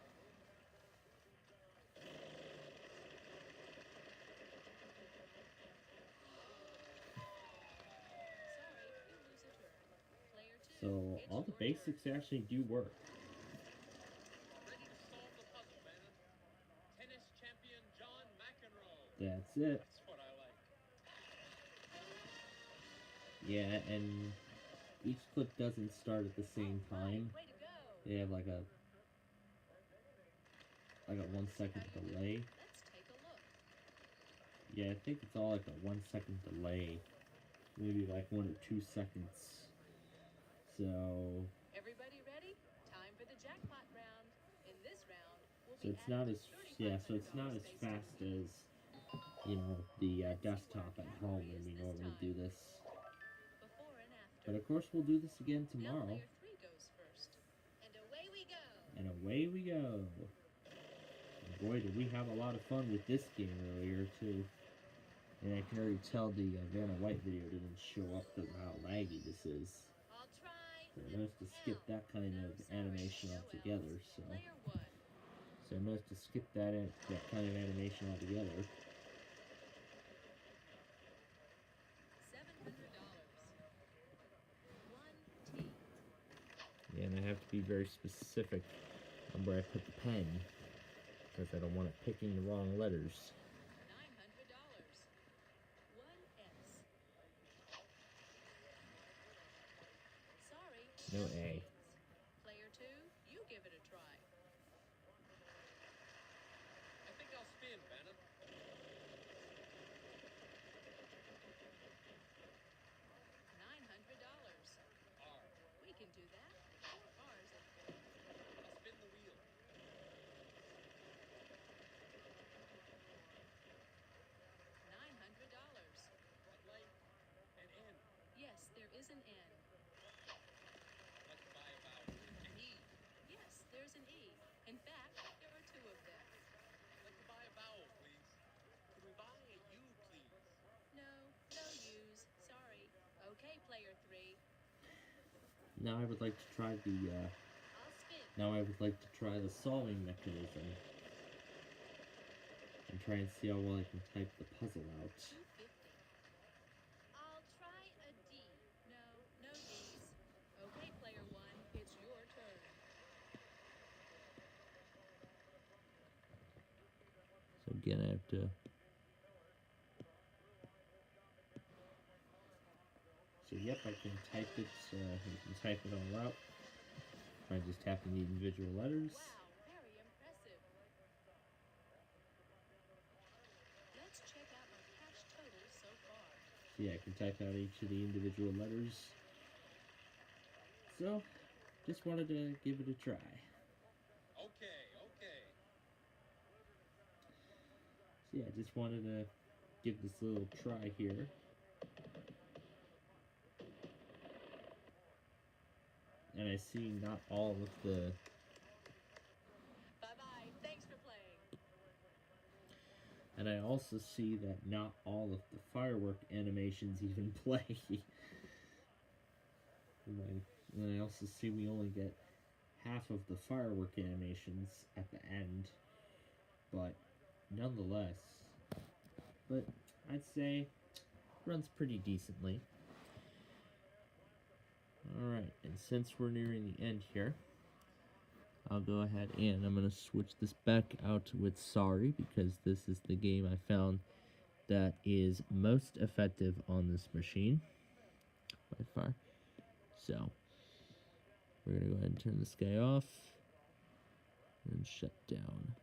Speaker 2: Sorry, you lose a turn. Player 2.
Speaker 1: So
Speaker 2: it's
Speaker 1: all the
Speaker 2: your turn.
Speaker 1: basics actually do work.
Speaker 7: Ready to solve the puzzle, Vanna. Tennis champion John McEnroe.
Speaker 1: That's it.
Speaker 7: That's what I like.
Speaker 1: Yeah, and each clip doesn't start at the same time.
Speaker 2: Way to go.
Speaker 1: They have like a 1 second delay.
Speaker 2: Let's take a look.
Speaker 1: Yeah, I think it's all like a 1 second delay. Maybe like 1 or 2 seconds. So
Speaker 2: Everybody ready? Time for the jackpot round. In this round, we'll
Speaker 1: so
Speaker 2: be
Speaker 1: it's not
Speaker 2: adding
Speaker 1: as so it's not as
Speaker 2: $3,500
Speaker 1: fast as, you know, the desktop at home when we normally do this.
Speaker 2: before and after.
Speaker 1: But of course we'll do this again
Speaker 2: Now
Speaker 1: tomorrow.
Speaker 2: player 3 goes first.
Speaker 8: And away we go.
Speaker 1: And away we go. And boy, did we have a lot of fun with this game earlier too. And I can already tell the Vanna White video didn't show up because of how laggy this is.
Speaker 8: I'll try.
Speaker 1: So I noticed to skip that kind
Speaker 2: No,
Speaker 1: of
Speaker 2: sorry,
Speaker 1: animation
Speaker 2: no
Speaker 1: altogether.
Speaker 2: L's.
Speaker 1: So
Speaker 2: Player 1.
Speaker 1: I noticed to skip that kind of animation altogether. And I have to be very specific on where I put the pen, because I don't want it picking the wrong letters.
Speaker 2: $900. One S. Sorry.
Speaker 1: No A.
Speaker 2: hands. Player 2, you give it a try.
Speaker 7: I think I'll spin, Vanna.
Speaker 2: $900.
Speaker 7: R.
Speaker 2: We can do that. 4 R's.
Speaker 7: I'll spin the wheel.
Speaker 2: $900.
Speaker 7: I'd like an N.
Speaker 2: Yes, there is an N.
Speaker 7: I'd like to buy a vowel. An E.
Speaker 2: Yes, there's an E. In fact, there are 2 of them.
Speaker 7: I'd like to buy a vowel, please. Can we buy a U, please?
Speaker 2: No, no U's. Sorry. Okay, player 3.
Speaker 1: Now I would like to try the
Speaker 2: I'll spin.
Speaker 1: now I would like to try the solving mechanism and try and see how well I can type the puzzle out.
Speaker 2: $250.
Speaker 8: I'll try a D.
Speaker 2: No, no D's. Okay, player 1, it's your turn.
Speaker 1: So again, I have to. So yep, I can type it. You can type it all out. By just tapping the individual letters.
Speaker 2: Wow, very impressive. Let's check out our cash total so far.
Speaker 1: So yeah, I can type out each of the individual letters. So, just wanted to give it a try.
Speaker 7: Okay, okay.
Speaker 1: So yeah, just wanted to give this little try here. And I see not all of the
Speaker 2: Bye-bye. Thanks for playing.
Speaker 1: and I also see that not all of the firework animations even play. And I also see we only get half of the firework animations at the end. But nonetheless, but I'd say runs pretty decently. Alright, and since we're nearing the end here, I'll go ahead and I'm going to switch this back out with Sorry, because this is the game I found that is most effective on this machine by far. So, we're going to go ahead and turn this guy off and shut down.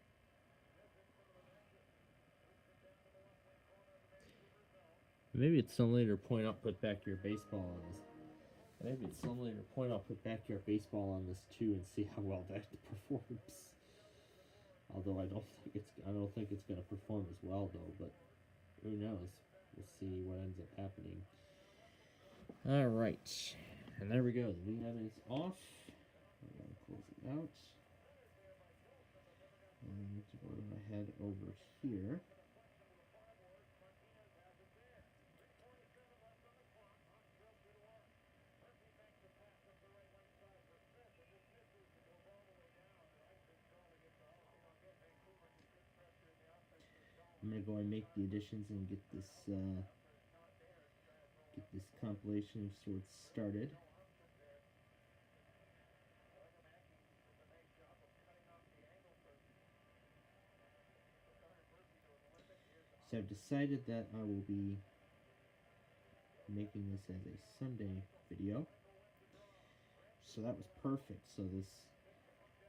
Speaker 1: Maybe at some later point I'll put back your baseball on this. Maybe at some later point I'll put back your baseball on this too and see how well that performs. Although I don't think it's gonna perform as well though, but who knows? We'll see what ends up happening. Alright. And there we go. The VM is off. I'm gonna close it out. And we're gonna head over here. I'm gonna go and make the additions and get this compilation of sorts started. So I've decided that I will be making this as a Sunday video. So that was perfect. So this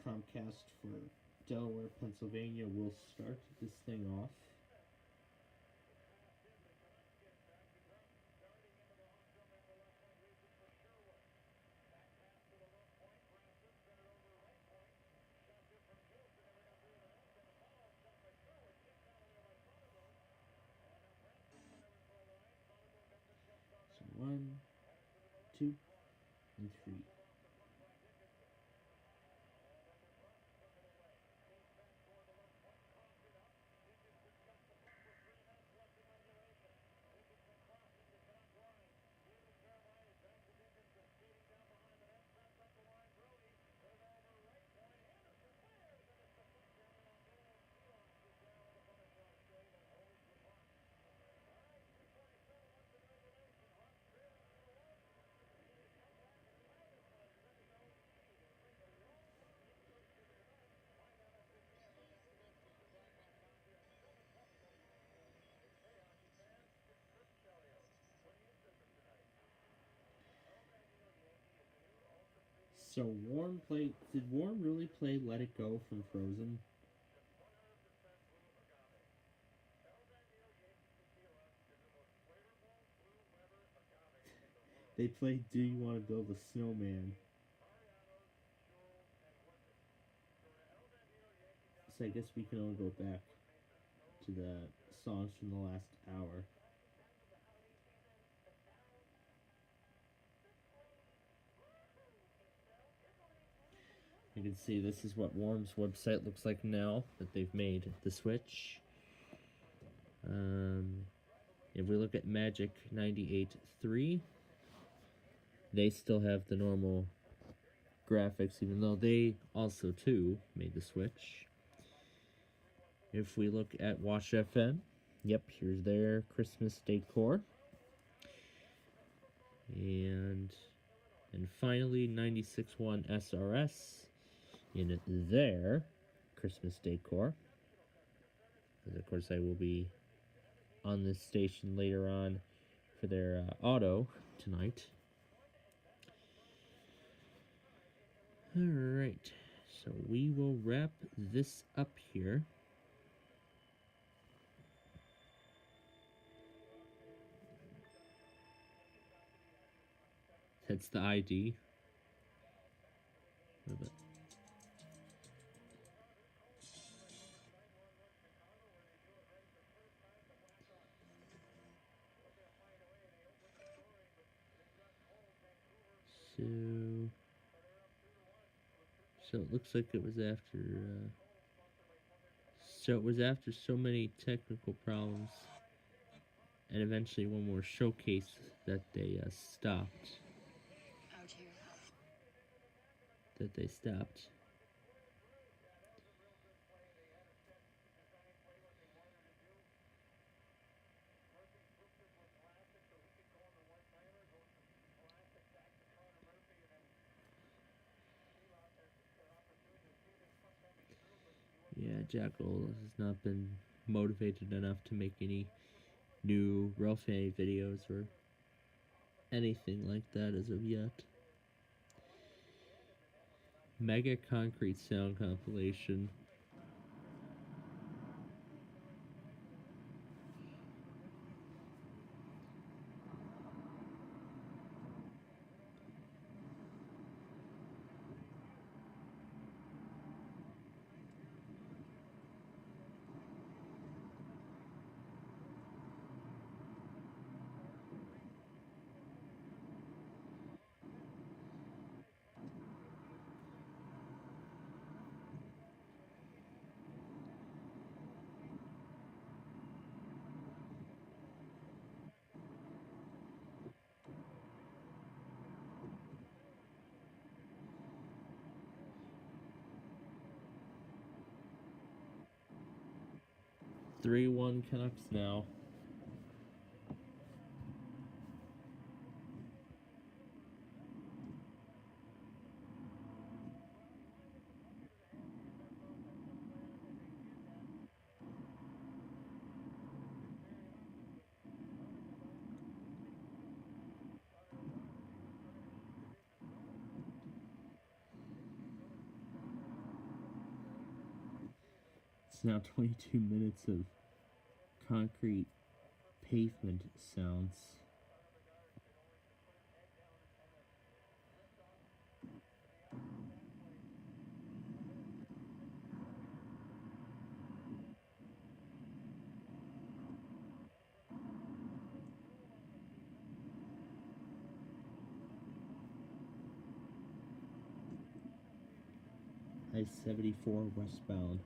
Speaker 1: Comcast for Delaware, Pennsylvania will start this thing off. So 1, 2, and 3. So Warren played. Did Warren really play "Let It Go" from Frozen? They played "Do You Want to Build a Snowman?" So I guess we can only go back to the songs from the last hour. You can see this is what Worm's website looks like now that they've made the switch. If we look at Magic 98.3, they still have the normal graphics, even though they also too made the switch. If we look at Watch FM, yep, here's their Christmas decor. And finally 96.1 SRS in their Christmas decor. Because of course I will be on this station later on for their auto tonight. Alright, so we will wrap this up here. That's the ID. So it looks like it was after. So it was after so many technical problems, and eventually one more showcase that they stopped.
Speaker 2: Out here.
Speaker 1: That they stopped. Yeah, Jackal has not been motivated enough to make any new Real Fanny videos or anything like that as of yet. Mega Concrete Sound compilation. (3-1) Canucks now. It's now 22 minutes of concrete pavement sounds. I-74 westbound.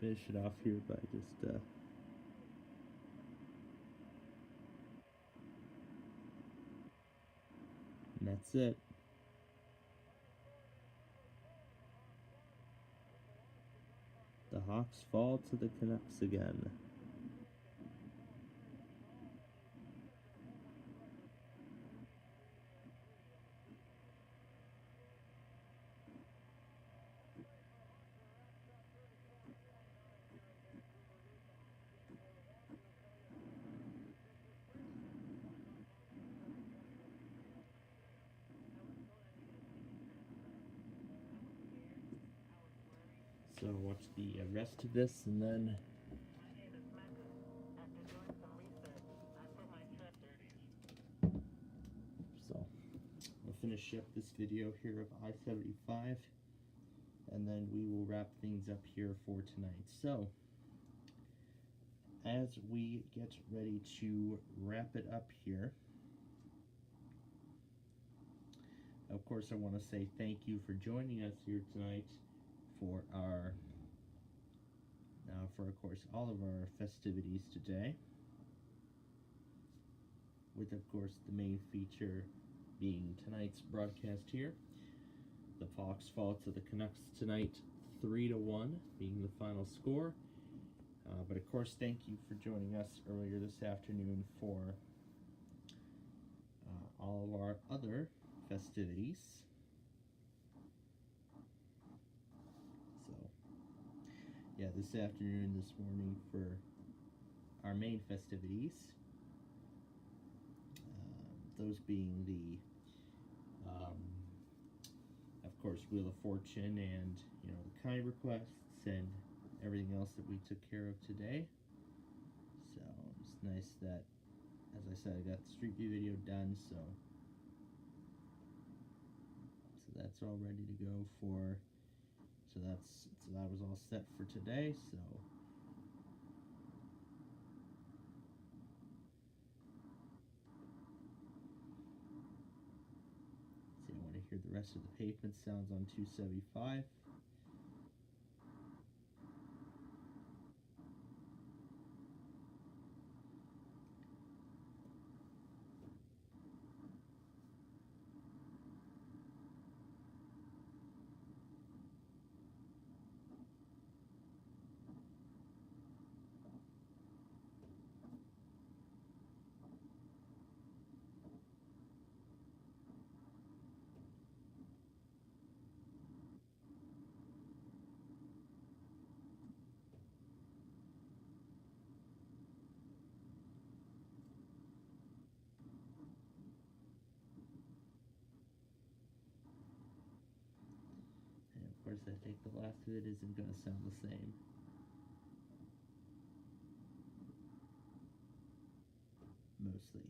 Speaker 1: finish it off here by just and that's it. The Hawks fall to the Canucks again. So watch the rest of this and then so we'll finish up this video here of I-75 and then we will wrap things up here for tonight. So as we get ready to wrap it up here, of course I want to say thank you for joining us here tonight for our of course all of our festivities today, with of course the main feature being tonight's broadcast here. The Hawks fall to the Canucks tonight 3-1 being the final score, but of course thank you for joining us earlier this afternoon for all of our other festivities. Yeah, this afternoon, this morning for our main festivities, those being the, of course, Wheel of Fortune and, you know, the kind requests and everything else that we took care of today. So it's nice that, as I said, I got the Street View video done, so that's all ready to go for. So that was all set for today. So see, I want to hear the rest of the Pavement sounds on 275. Of course, I think the last of it isn't going to sound the same. Mostly.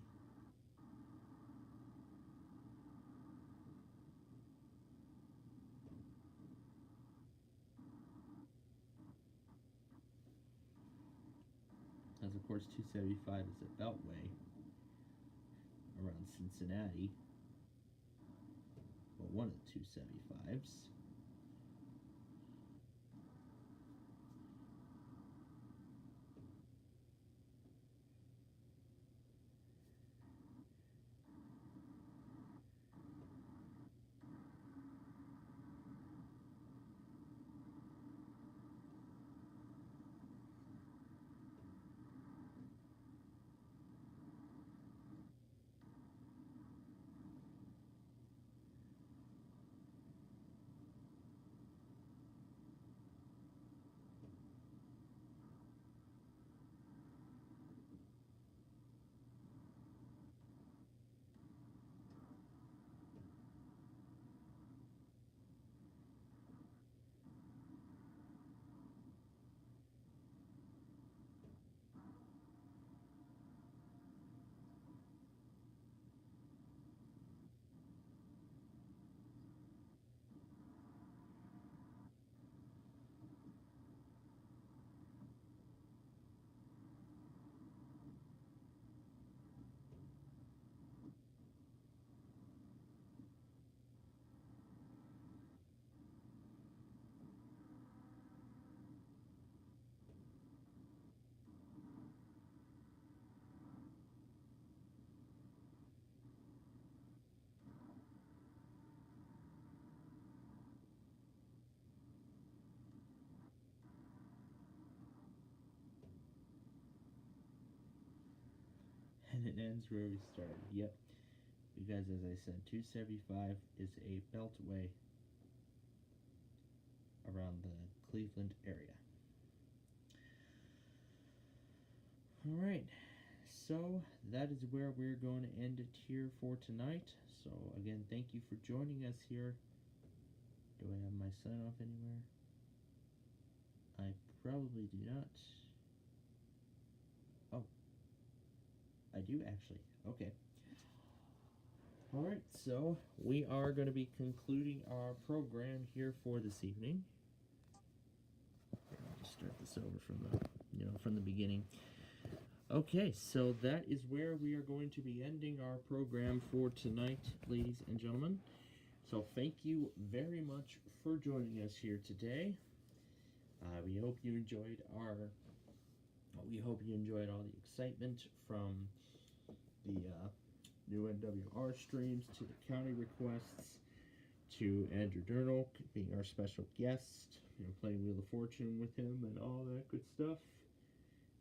Speaker 1: As of course 275 is a beltway around Cincinnati. Well, one of the 275s. and it ends where we started. Yep. Because, as I said, 275 is a beltway around the Cleveland area. Alright, so that is where we're going to end it here for tonight. So, again, thank you for joining us here. Do I have my sign off anywhere? I probably do not. Oh, I do actually. Okay. Alright, so we are going to be concluding our program here for this evening. I'll just start this over from the beginning. Okay, so that is where we are going to be ending our program for tonight, ladies and gentlemen. So thank you very much for joining us here today. We hope you enjoyed all the excitement from the new NWR streams, to the county requests, to Andrew Durnall being our special guest, playing Wheel of Fortune with him and all that good stuff.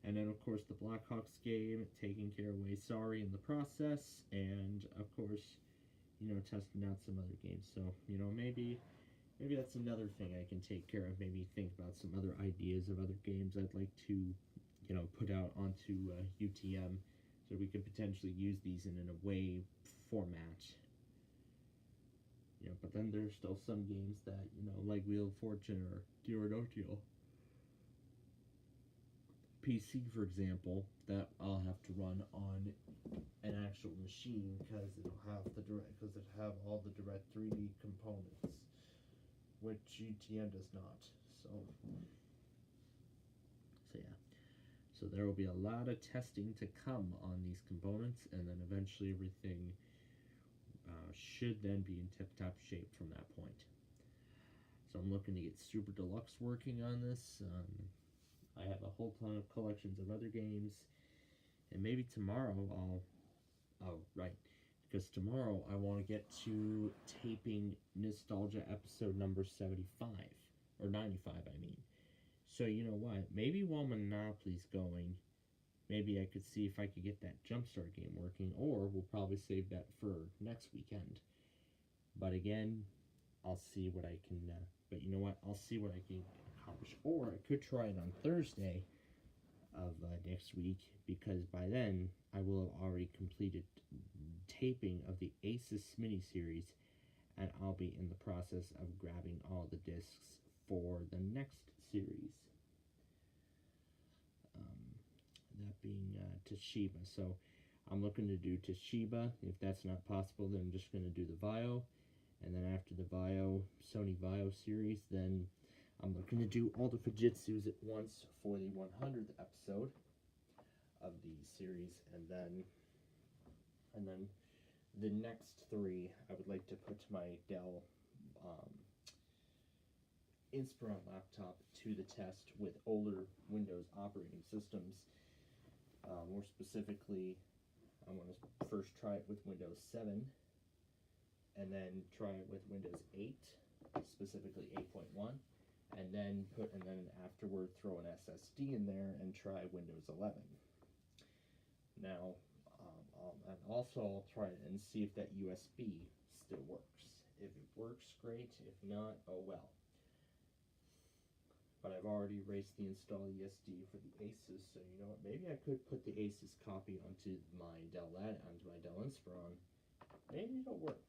Speaker 1: And then, of course, the Blackhawks game, taking care of Way Sorry in the process, and, of course, testing out some other games. So, maybe that's another thing I can take care of. Maybe think about some other ideas of other games I'd like to, put out onto UTM, so we could potentially use these in an away format. But then there's still some games that, like Wheel of Fortune or Gyrodotio PC, for example, that I'll have to run on an actual machine because it'll have all the direct 3D components, which UTM does not. So yeah. So there will be a lot of testing to come on these components, and then eventually everything should then be in tip-top shape from that point. So I'm looking to get Super Deluxe working on this. I have a whole ton of collections of other games, and maybe tomorrow because tomorrow I want to get to taping Nostalgia episode number 75, or 95, I mean. So you know what, maybe while Monopoly's going, maybe I could see if I could get that Jumpstart game working, or we'll probably save that for next weekend. But again, I'll see what I can, I'll see what I can accomplish. Or I could try it on Thursday of next week, because by then I will have already completed taping of the Aces miniseries, and I'll be in the process of grabbing all the discs for the next series. That being Toshiba. So I'm looking to do Toshiba. If that's not possible, then I'm just going to do the Vio. And then after the Sony Vio series, then I'm looking to do all the Fujitsus at once for the 100th episode of the series. And then the next three, I would like to put my Dell Inspiron laptop to the test with older Windows operating systems. More specifically, I want to first try it with Windows 7, and then try it with Windows 8, specifically 8.1, and then afterward throw an SSD in there and try Windows 11. Now, I'll try it and see if that USB still works. If it works, great. If not, oh well. But I've already erased the install ESD for the Asus, so you know what, maybe I could put the Asus copy onto my Dell Inspiron. Maybe it'll work,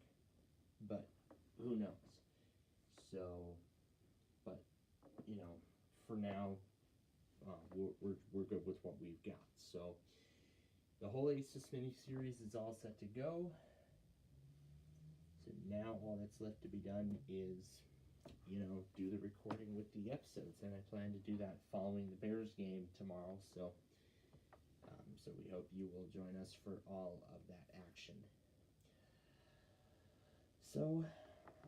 Speaker 1: but who knows. So, but for now, we're good with what we've got. So the whole Asus mini-series is all set to go. So now all that's left to be done is do the recording with the episodes, and I plan to do that following the Bears game tomorrow, so we hope you will join us for all of that action. So,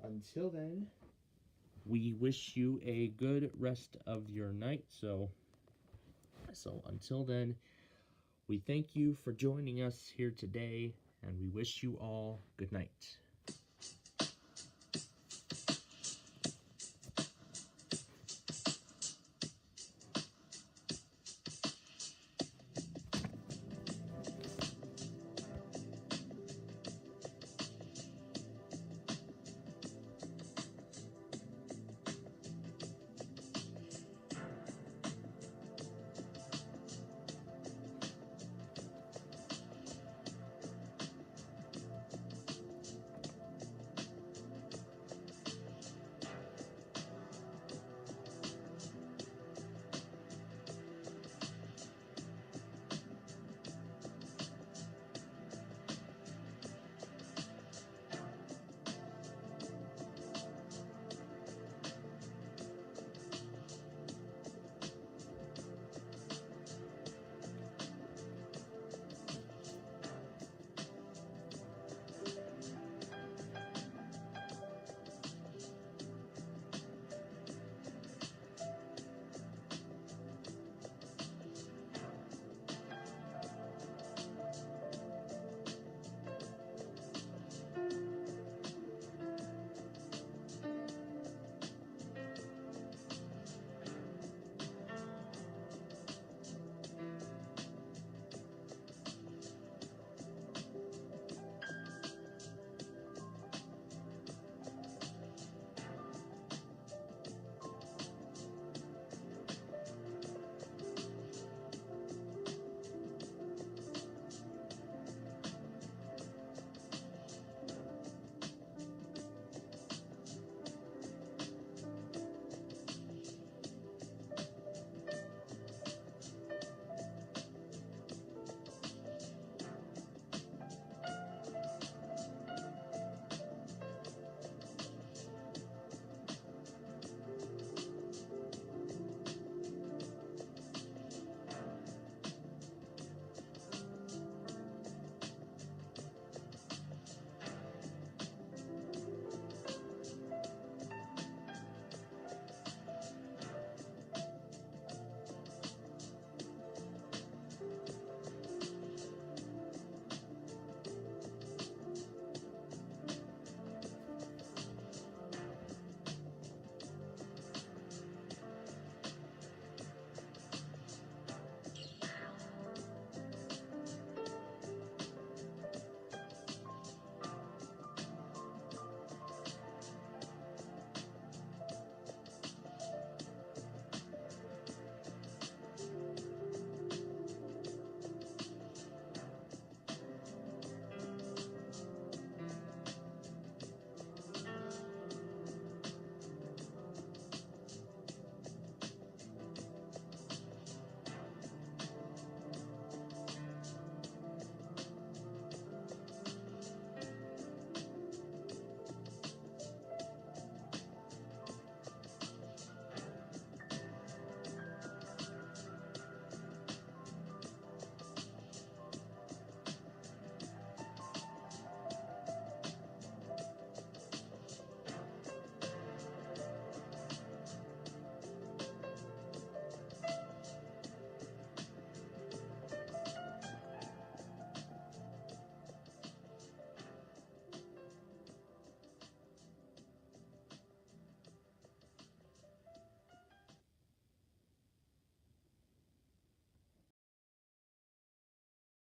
Speaker 1: until then, we wish you a good rest of your night, so until then, we thank you for joining us here today, and we wish you all good night.